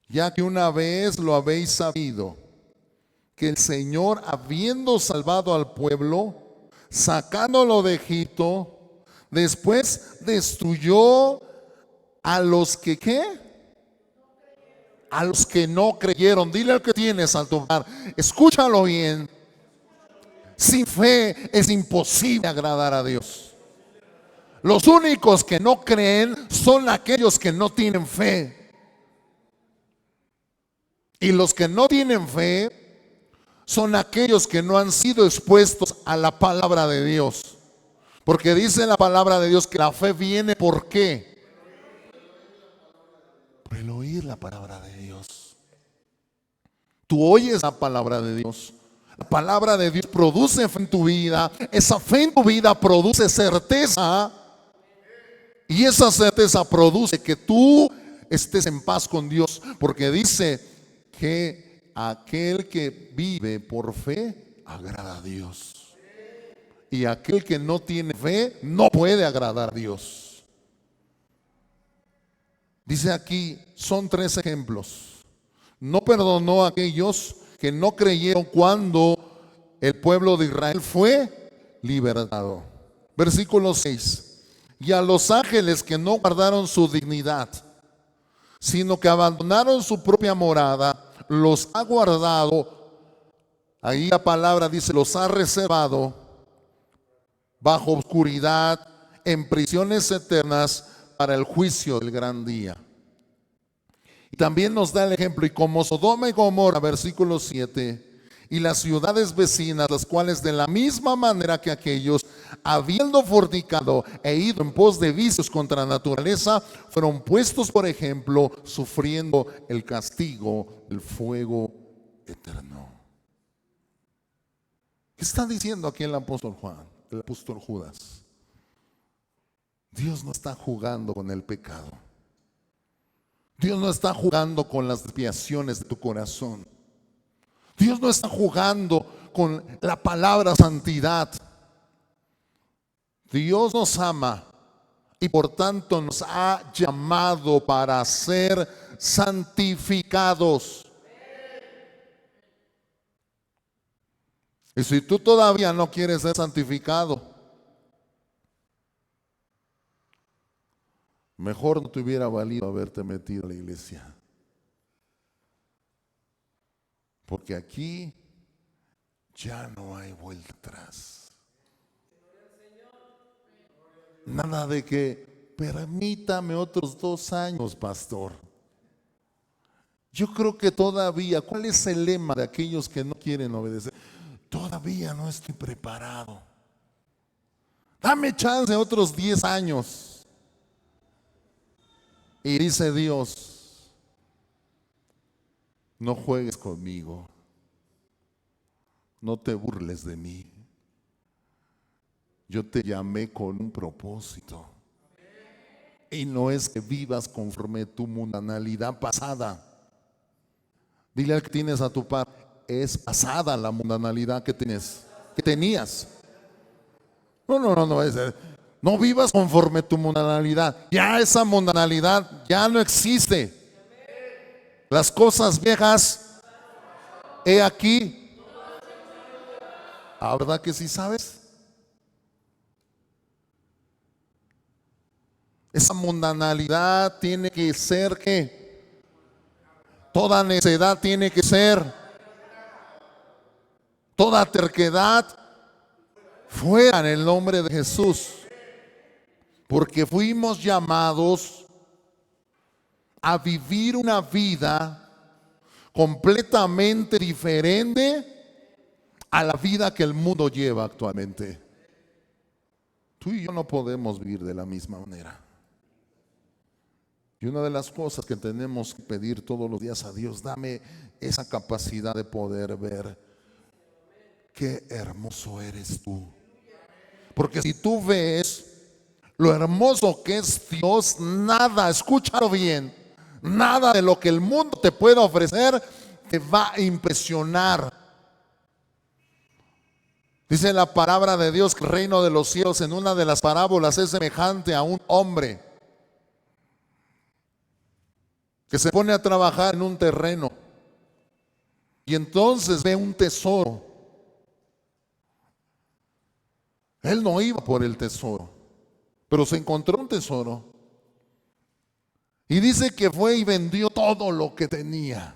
ya que una vez lo habéis sabido, que el Señor, habiendo salvado al pueblo, sacándolo de Egipto, después destruyó a los que ¿qué? A los que no creyeron. Dile al que tienes a tu lado, escúchalo bien. Sin fe es imposible agradar a Dios. Los únicos que no creen son aquellos que no tienen fe. Y los que no tienen fe son aquellos que no han sido expuestos a la palabra de Dios. Porque dice la palabra de Dios que la fe viene ¿por qué? Por el oír la palabra de Dios. Tú oyes la palabra de Dios. La palabra de Dios produce fe en tu vida. Esa fe en tu vida produce certeza. Y esa certeza produce que tú estés en paz con Dios. Porque dice que aquel que vive por fe agrada a Dios. Y aquel que no tiene fe no puede agradar a Dios. Dice aquí, son 3 ejemplos. No perdonó a aquellos que no creyeron cuando el pueblo de Israel fue libertado. Versículo 6. Y a los ángeles que no guardaron su dignidad, sino que abandonaron su propia morada, los ha guardado. Ahí la palabra dice, los ha reservado bajo oscuridad, en prisiones eternas, para el juicio del gran día. Y también nos da el ejemplo: y como Sodoma y Gomorra, versículo 7, y las ciudades vecinas, las cuales de la misma manera que aquellos, habiendo fornicado e ido en pos de vicios contra la naturaleza, fueron puestos por ejemplo, sufriendo el castigo del fuego eterno. ¿Qué está diciendo aquí el apóstol Juan, el apóstol Judas? Dios no está jugando con el pecado. Dios no está jugando con las desviaciones de tu corazón. Dios no está jugando con la palabra santidad. Dios nos ama y por tanto nos ha llamado para ser santificados. Y si tú todavía no quieres ser santificado, mejor no te hubiera valido haberte metido a la iglesia. Porque aquí ya no hay vuelta atrás. Nada de que permítame otros 2 años, pastor. Yo creo que todavía, ¿cuál es el lema de aquellos que no quieren obedecer? Todavía no estoy preparado. Dame chance otros 10 años. Y dice Dios, no juegues conmigo, no te burles de mí. Yo te llamé con un propósito. Y no es que vivas conforme tu mundanalidad pasada. Dile al que tienes a tu par, es pasada la mundanalidad que tenías. No vivas conforme tu mundanalidad. Ya esa mundanalidad ya no existe. Las cosas viejas, he aquí. ¿Ah, verdad que sí sabes? Esa mundanalidad tiene que ser que toda necedad tiene que ser, toda terquedad fuera en el nombre de Jesús, porque fuimos llamados a vivir una vida completamente diferente a la vida que el mundo lleva actualmente. Tú y yo no podemos vivir de la misma manera. Y una de las cosas que tenemos que pedir todos los días a Dios, dame esa capacidad de poder ver qué hermoso eres tú. Porque si tú ves lo hermoso que es Dios, nada, escúchalo bien, nada de lo que el mundo te pueda ofrecer te va a impresionar. Dice la palabra de Dios que el reino de los cielos en una de las parábolas es semejante a un hombre que se pone a trabajar en un terreno y entonces ve un tesoro. Él no iba por el tesoro, pero se encontró un tesoro. Y dice que fue y vendió todo lo que tenía.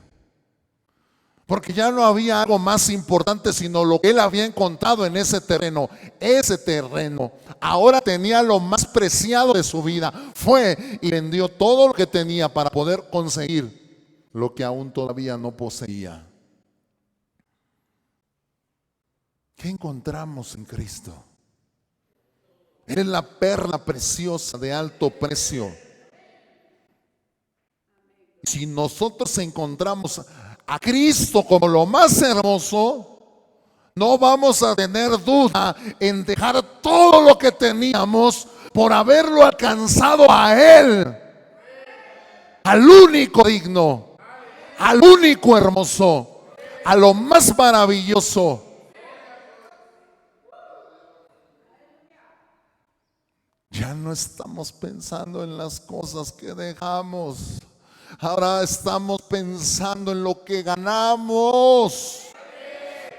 Porque ya no había algo más importante sino lo que él había encontrado en ese terreno. Ese terreno ahora tenía lo más preciado de su vida. Fue y vendió todo lo que tenía para poder conseguir lo que aún todavía no poseía. ¿Qué encontramos en Cristo? Él es la perla preciosa de alto precio. Si nosotros encontramos a Cristo como lo más hermoso, no vamos a tener duda en dejar todo lo que teníamos por haberlo alcanzado a Él, al único digno, al único hermoso, a lo más maravilloso. Ya no estamos pensando en las cosas que dejamos. Ahora estamos pensando en lo que ganamos.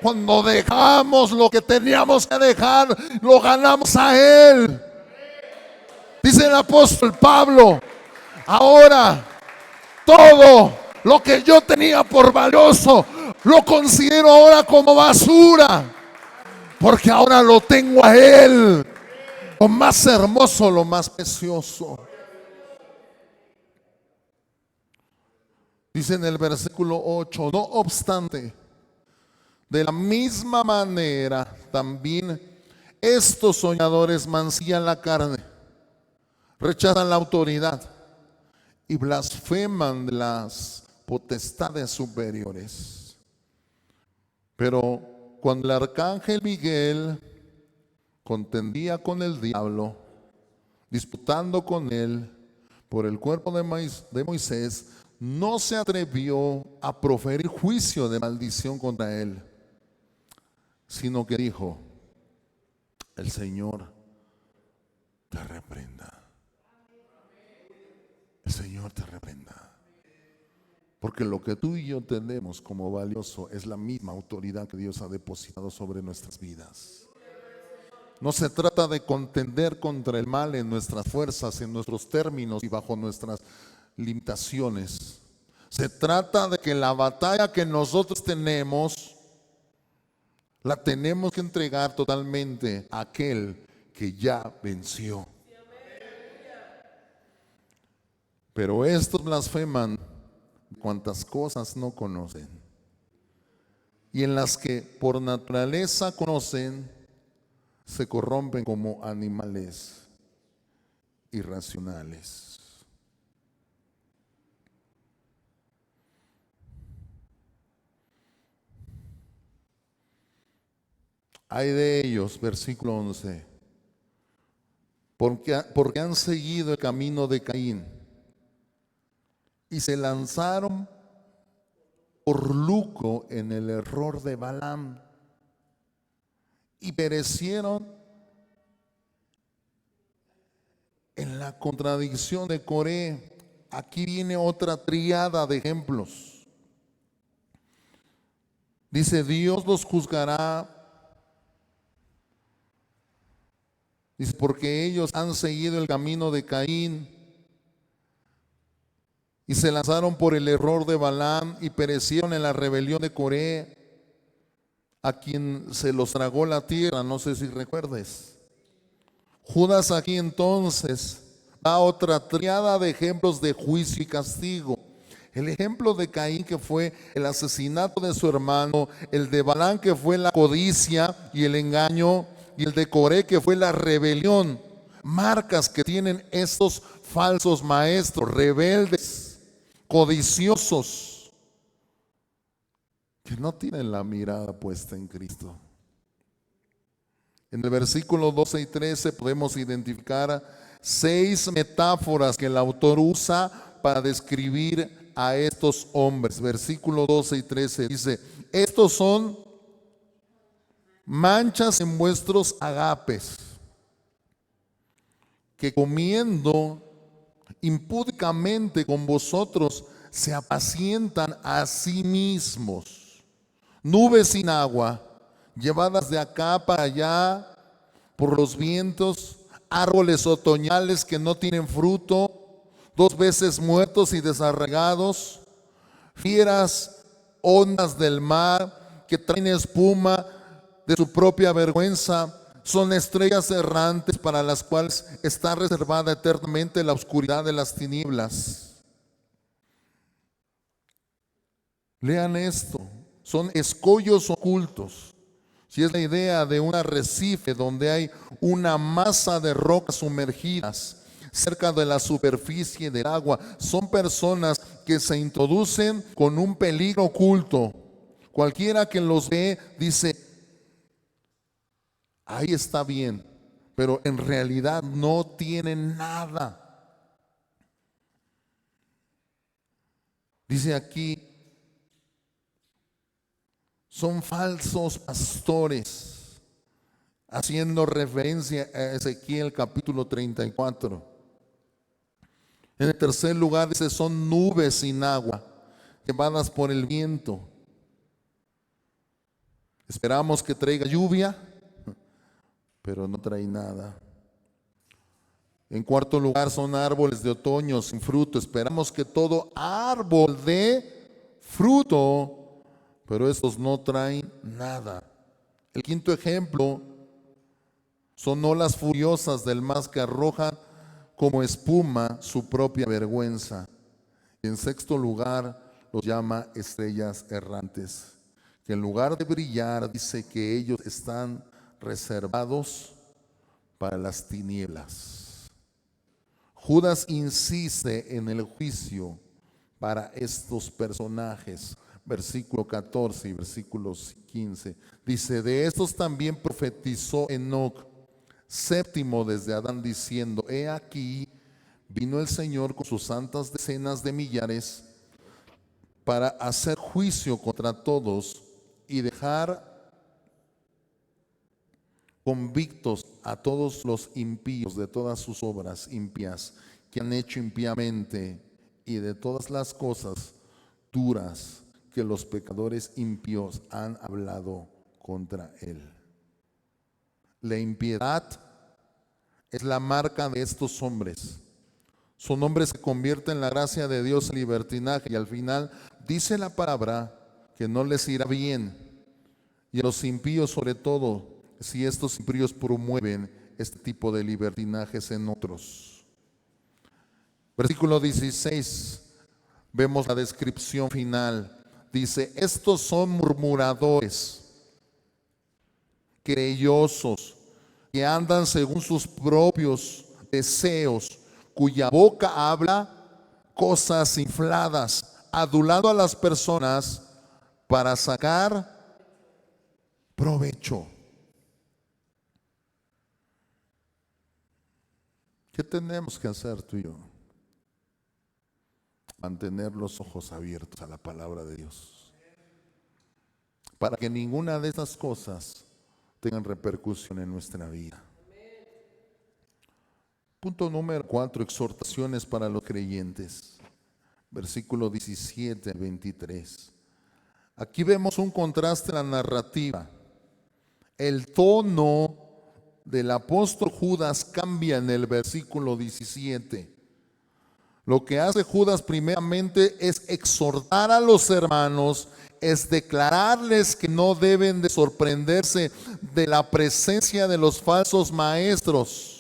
Cuando dejamos lo que teníamos que dejar, lo ganamos a Él. Dice el apóstol Pablo, ahora todo lo que yo tenía por valioso, lo considero ahora como basura. Porque ahora lo tengo a Él. Lo más hermoso, lo más precioso. Dice en el versículo 8, no obstante, de la misma manera también estos soñadores mancillan la carne, rechazan la autoridad y blasfeman de las potestades superiores. Pero cuando el arcángel Miguel contendía con el diablo, disputando con él por el cuerpo de Moisés, no se atrevió a proferir juicio de maldición contra él, sino que dijo, el Señor te reprenda. El Señor te reprenda. Porque lo que tú y yo tenemos como valioso es la misma autoridad que Dios ha depositado sobre nuestras vidas. No se trata de contender contra el mal en nuestras fuerzas, en nuestros términos y bajo nuestras limitaciones. Se trata de que la batalla que nosotros tenemos, la tenemos que entregar totalmente a aquel que ya venció. Pero estos blasfeman cuantas cosas no conocen, y en las que por naturaleza conocen, se corrompen como animales irracionales. Hay de ellos, versículo 11, porque han seguido el camino de Caín y se lanzaron por lucro en el error de Balaam y perecieron en la contradicción de Coré. aquí viene otra tríada de ejemplos. Dice, Dios los juzgará. Dice, porque ellos han seguido el camino de Caín y se lanzaron por el error de Balaam y perecieron en la rebelión de Coré, a quien se los tragó la tierra. No sé si recuerdes. Judas aquí entonces da otra triada de ejemplos de juicio y castigo. El ejemplo de Caín, que fue el asesinato de su hermano; el de Balaam, que fue la codicia y el engaño; y el de Coré, que fue la rebelión. Marcas que tienen estos falsos maestros, rebeldes, codiciosos, que no tienen la mirada puesta en Cristo. En el versículo 12 y 13 podemos identificar 6 metáforas que el autor usa para describir a estos hombres. Versículo 12 y 13 dice: estos son manchas en vuestros agapes, que comiendo impúdicamente con vosotros se apacientan a sí mismos. Nubes sin agua, llevadas de acá para allá por los vientos; árboles otoñales que no tienen fruto, 2 veces muertos y desarraigados; fieras ondas del mar que traen espuma de su propia vergüenza; son estrellas errantes para las cuales está reservada eternamente la oscuridad de las tinieblas. Lean esto: son escollos ocultos. Si es la idea de un arrecife donde hay una masa de rocas sumergidas cerca de la superficie del agua, son personas que se introducen con un peligro oculto. Cualquiera que los ve dice: ahí está bien, pero en realidad no tienen nada. Dice aquí, son falsos pastores, haciendo referencia a Ezequiel capítulo 34. En el tercer lugar dice: son nubes sin agua, llevadas por el viento. Esperamos que traiga lluvia, pero no trae nada. En cuarto lugar, son árboles de otoño sin fruto. Esperamos que todo árbol dé fruto, pero estos no traen nada. El quinto ejemplo son olas furiosas del mar que arrojan como espuma su propia vergüenza. Y en sexto lugar, los llama estrellas errantes, que en lugar de brillar, dice que ellos están reservados para las tinieblas. Judas insiste en el juicio para estos personajes. Versículo 14 y versículos 15. Dice: de estos también profetizó Enoc, séptimo desde Adán, diciendo: he aquí, vino el Señor con sus santas decenas de millares para hacer juicio contra todos y dejar convictos a todos los impíos de todas sus obras impías que han hecho impíamente, y de todas las cosas duras que los pecadores impíos han hablado contra él. La impiedad es la marca de estos hombres. Son hombres que convierten la gracia de Dios en libertinaje, y al final dice la palabra que no les irá bien. Y a los impíos, sobre todo, si estos impíos promueven este tipo de libertinajes en otros. Versículo 16, vemos la descripción final. Dice: estos son murmuradores, querellosos, que andan según sus propios deseos, cuya boca habla cosas infladas, adulando a las personas para sacar provecho. ¿Qué tenemos que hacer tú y yo? Mantener los ojos abiertos a la palabra de Dios, para que ninguna de estas cosas tengan repercusión en nuestra vida. Punto número 4, exhortaciones para los creyentes. versículo 17 al 23. Aquí vemos un contraste en la narrativa. El tono del apóstol Judas cambia en el versículo 17. Lo que hace Judas primeramente es exhortar a los hermanos, es declararles que no deben de sorprenderse de la presencia de los falsos maestros.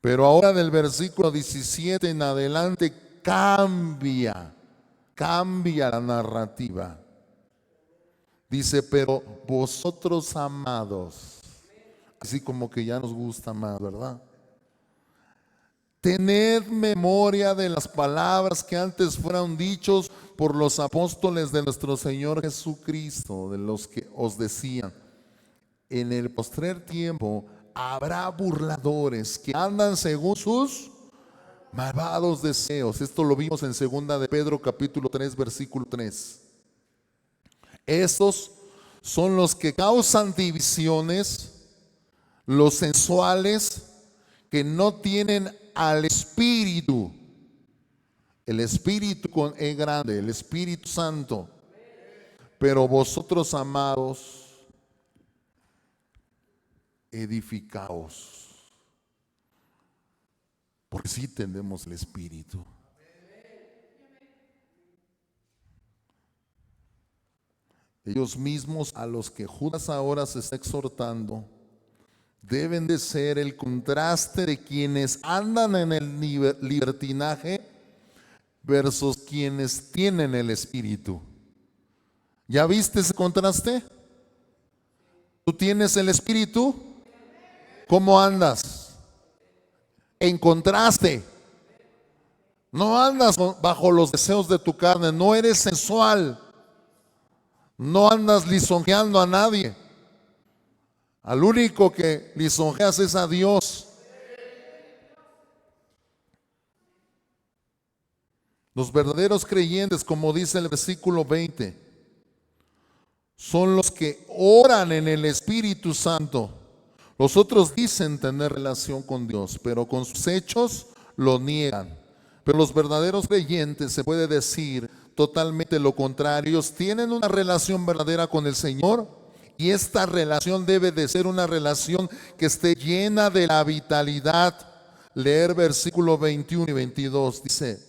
Pero ahora del versículo 17 en adelante cambia la narrativa. Dice, pero vosotros amados, así como que ya nos gusta más, ¿verdad? Tened memoria de las palabras que antes fueron dichos por los apóstoles de nuestro Señor Jesucristo, de los que os decían, en el postrer tiempo habrá burladores que andan según sus malvados deseos. Esto lo vimos en 2 de Pedro capítulo 3 versículo 3. Estos son los que causan divisiones, los sensuales, que no tienen al Espíritu, el Espíritu con E grande, el Espíritu Santo. Pero vosotros, amados, edificaos, porque sí tenemos el Espíritu. Ellos mismos a los que Judas ahora se está exhortando deben de ser el contraste de quienes andan en el libertinaje versus quienes tienen el Espíritu. ¿Ya viste ese contraste? ¿Tú tienes el Espíritu? ¿Cómo andas? En contraste. No andas bajo los deseos de tu carne, no eres sensual, no andas lisonjeando a nadie. Al único que lisonjeas es a Dios. Los verdaderos creyentes, como dice el versículo 20, son los que oran en el Espíritu Santo. Los otros dicen tener relación con Dios, pero con sus hechos lo niegan. Pero los verdaderos creyentes, se puede decir totalmente lo contrario. Ellos tienen una relación verdadera con el Señor. Y esta relación debe de ser una relación que esté llena de la vitalidad. Leer versículos 21 y 22. Dice,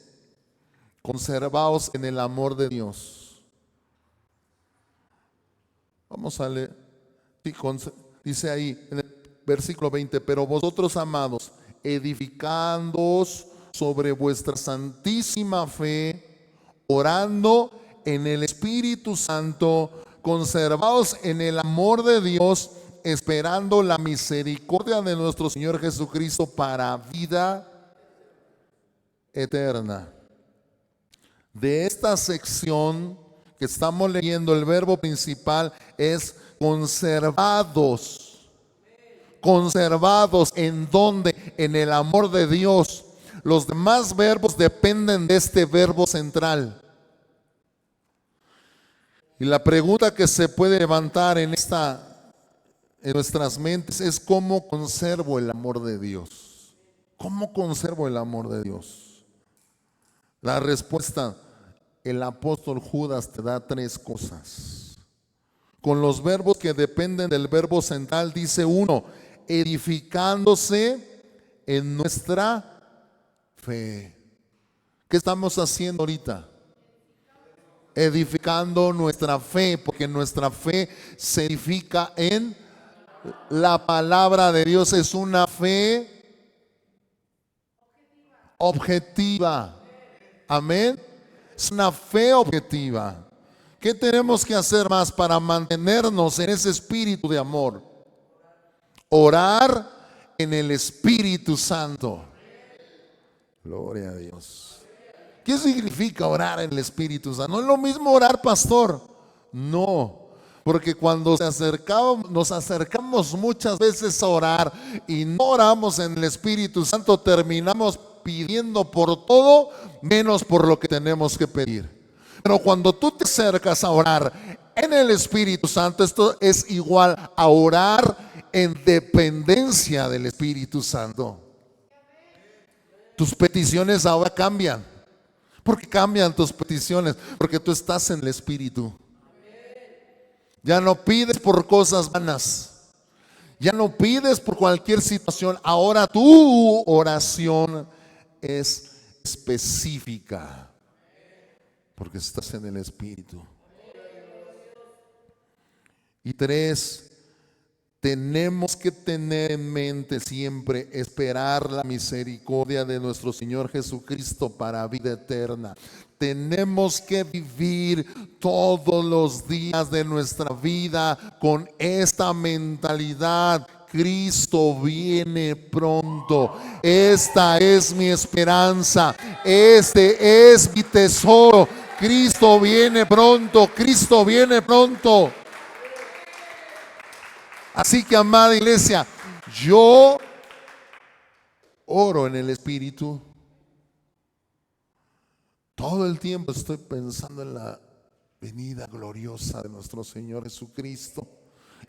conservaos en el amor de Dios. Vamos a leer. Dice ahí en el versículo 20, pero vosotros, amados, edificándoos sobre vuestra santísima fe, orando en el Espíritu Santo, conservaos en el amor de Dios, esperando la misericordia de nuestro Señor Jesucristo para vida eterna. De esta sección que estamos leyendo, el verbo principal es conservados. Conservados, ¿en dónde? En el amor de Dios. Los demás verbos dependen de este verbo central. Y la pregunta que se puede levantar en nuestras mentes es: ¿cómo conservo el amor de Dios? ¿Cómo conservo el amor de Dios? La respuesta, el apóstol Judas te da tres cosas. Con los verbos que dependen del verbo central, dice uno, edificándose en nuestra fe. ¿Qué estamos haciendo ahorita? Edificando nuestra fe, porque nuestra fe se edifica en la palabra de Dios. Es una fe objetiva. Amén. Es una fe objetiva. ¿Qué tenemos que hacer más para mantenernos en ese espíritu de amor? Orar en el Espíritu Santo. Gloria a Dios. ¿Qué significa orar en el Espíritu Santo? No es lo mismo orar, pastor. No, porque cuando nos acercamos muchas veces a orar y no oramos en el Espíritu Santo, terminamos pidiendo por todo menos por lo que tenemos que pedir. Pero cuando tú te acercas a orar en el Espíritu Santo, esto es igual a orar en dependencia del Espíritu Santo. Tus peticiones ahora cambian. Porque cambian tus peticiones, porque tú estás en el Espíritu. Ya no pides por cosas vanas. Ya no pides por cualquier situación. Ahora tu oración es específica, porque estás en el Espíritu. Y tres, tenemos que tener en mente siempre esperar la misericordia de nuestro Señor Jesucristo para vida eterna. Tenemos que vivir todos los días de nuestra vida con esta mentalidad. Cristo viene pronto. Esta es mi esperanza. Este es mi tesoro. Cristo viene pronto. Cristo viene pronto. Así que, amada iglesia, yo oro en el Espíritu. Todo el tiempo estoy pensando en la venida gloriosa de nuestro Señor Jesucristo.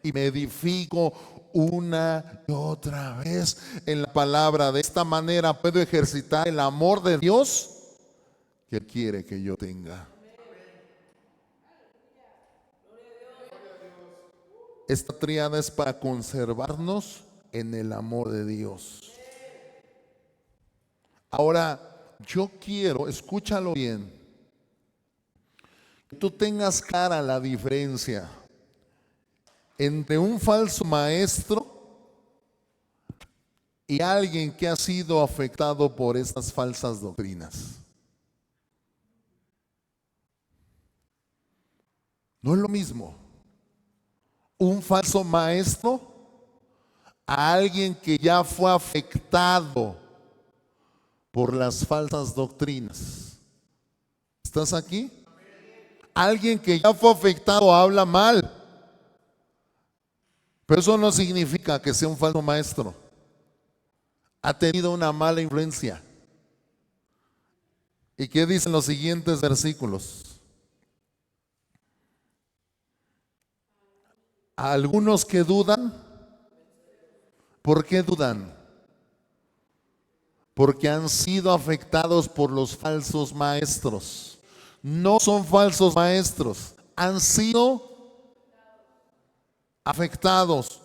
Y me edifico una y otra vez en la palabra. De esta manera puedo ejercitar el amor de Dios que Él quiere que yo tenga. Esta tríada es para conservarnos en el amor de Dios. Ahora, yo quiero, escúchalo bien, que tú tengas clara la diferencia entre un falso maestro y alguien que ha sido afectado por estas falsas doctrinas. No es lo mismo un falso maestro a alguien que ya fue afectado por las falsas doctrinas. ¿Estás aquí? Alguien que ya fue afectado habla mal, pero eso no significa que sea un falso maestro. Ha tenido una mala influencia. ¿Y qué dicen los siguientes versículos? A algunos que dudan, ¿por qué dudan? Porque han sido afectados por los falsos maestros. No son falsos maestros, han sido afectados.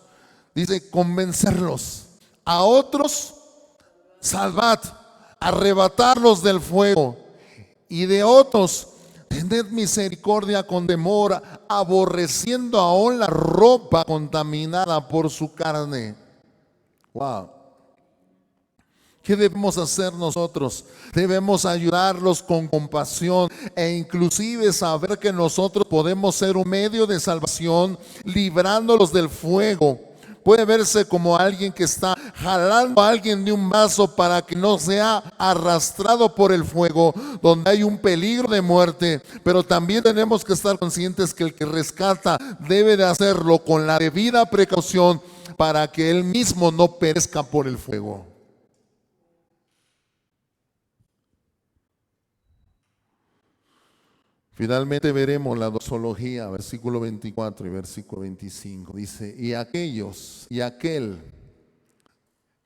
Dice, convencerlos. A otros, salvad, arrebatarlos del fuego. Y de otros, tened misericordia con temor, aborreciendo aún la ropa contaminada por su carne. Wow. ¿Qué debemos hacer nosotros? Debemos ayudarlos con compasión e inclusive saber que nosotros podemos ser un medio de salvación, librándolos del fuego. Puede verse como alguien que está jalando a alguien de un vaso para que no sea arrastrado por el fuego, donde hay un peligro de muerte. Pero también tenemos que estar conscientes que el que rescata debe de hacerlo con la debida precaución para que él mismo no perezca por el fuego. Finalmente veremos la doxología, versículo 24 y versículo 25. Dice, y aquel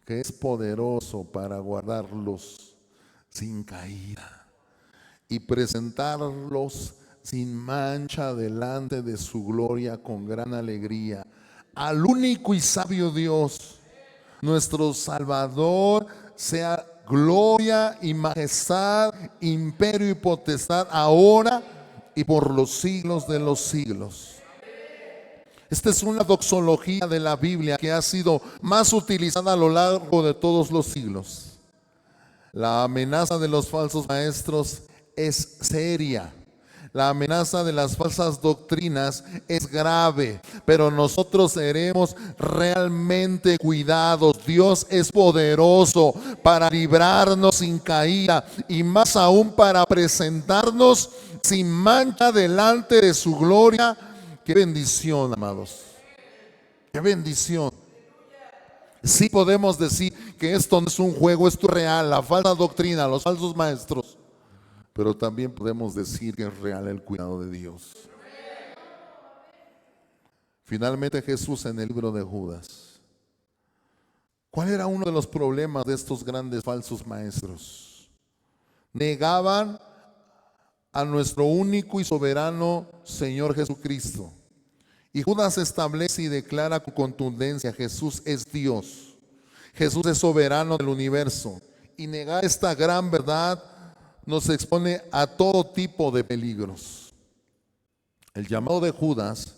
que es poderoso para guardarlos sin caída y presentarlos sin mancha delante de su gloria con gran alegría, al único y sabio Dios, nuestro Salvador, sea gloria y majestad, imperio y potestad, ahora y por los siglos de los siglos. Esta es una doxología de la Biblia que ha sido más utilizada a lo largo de todos los siglos. La amenaza de los falsos maestros es seria. La amenaza de las falsas doctrinas es grave, pero nosotros seremos realmente cuidados. Dios es poderoso para librarnos sin caída y más aún para presentarnos sin mancha delante de su gloria. Qué bendición, amados. Qué bendición. Sí podemos decir que esto no es un juego, esto es real, la falsa doctrina, los falsos maestros. Pero también podemos decir que es real el cuidado de Dios. Finalmente Jesús en el libro de Judas. ¿Cuál era uno de los problemas de estos grandes falsos maestros? Negaban a nuestro único y soberano Señor Jesucristo. Y Judas establece y declara con contundencia: Jesús es Dios, Jesús es soberano del universo. Y negar esta gran verdad nos expone a todo tipo de peligros. El llamado de Judas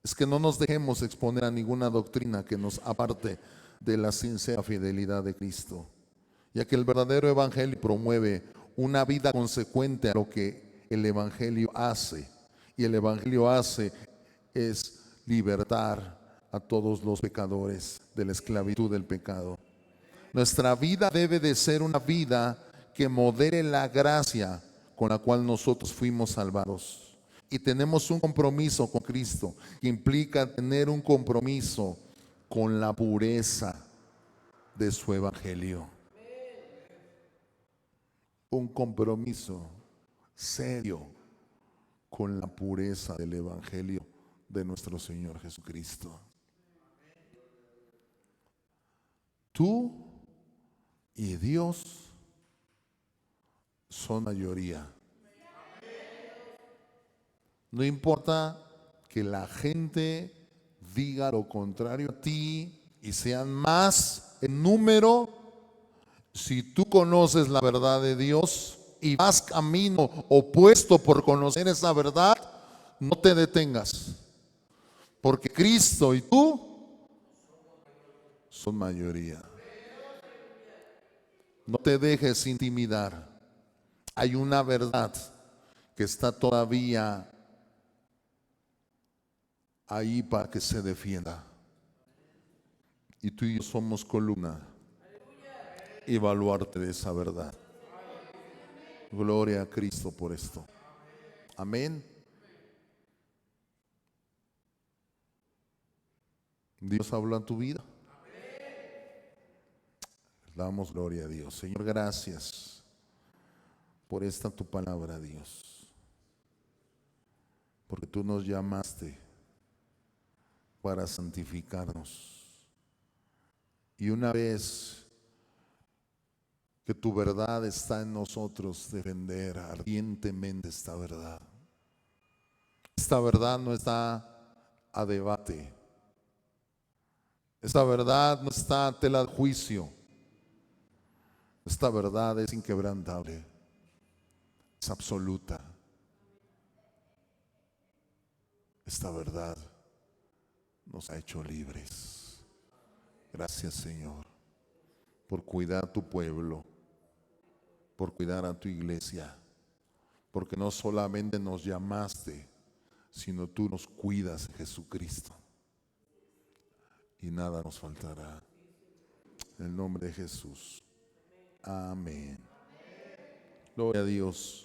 es que no nos dejemos exponer a ninguna doctrina que nos aparte de la sincera fidelidad de Cristo, ya que el verdadero evangelio promueve una vida consecuente a lo que el evangelio hace. Y el evangelio hace es libertar a todos los pecadores de la esclavitud del pecado. Nuestra vida debe de ser una vida que modele la gracia con la cual nosotros fuimos salvados. Y tenemos un compromiso con Cristo que implica tener un compromiso con la pureza de su evangelio. Un compromiso serio con la pureza del evangelio de nuestro Señor Jesucristo. Tú y Dios son mayoría. No importa que la gente diga lo contrario a ti y sean más en número, si tú conoces la verdad de Dios y vas camino opuesto por conocer esa verdad, no te detengas, porque Cristo y tú son mayoría. No te dejes intimidar. Hay una verdad que está todavía ahí para que se defienda. Y tú y yo somos columna y baluarte de esa verdad. Gloria a Cristo por esto. Amén. Dios habla en tu vida. Damos gloria a Dios. Señor, gracias por esta tu palabra, Dios. Porque tú nos llamaste para santificarnos. Y una vez que tu verdad está en nosotros, defender ardientemente esta verdad. Esta verdad no está a debate. Esta verdad no está a tela de juicio. Esta verdad es inquebrantable, es absoluta. Esta verdad nos ha hecho libres. Gracias, Señor, por cuidar a tu pueblo, por cuidar a tu iglesia, porque no solamente nos llamaste, sino tú nos cuidas, Jesucristo, y nada nos faltará. En el nombre de Jesús. Amén. Gloria a Dios.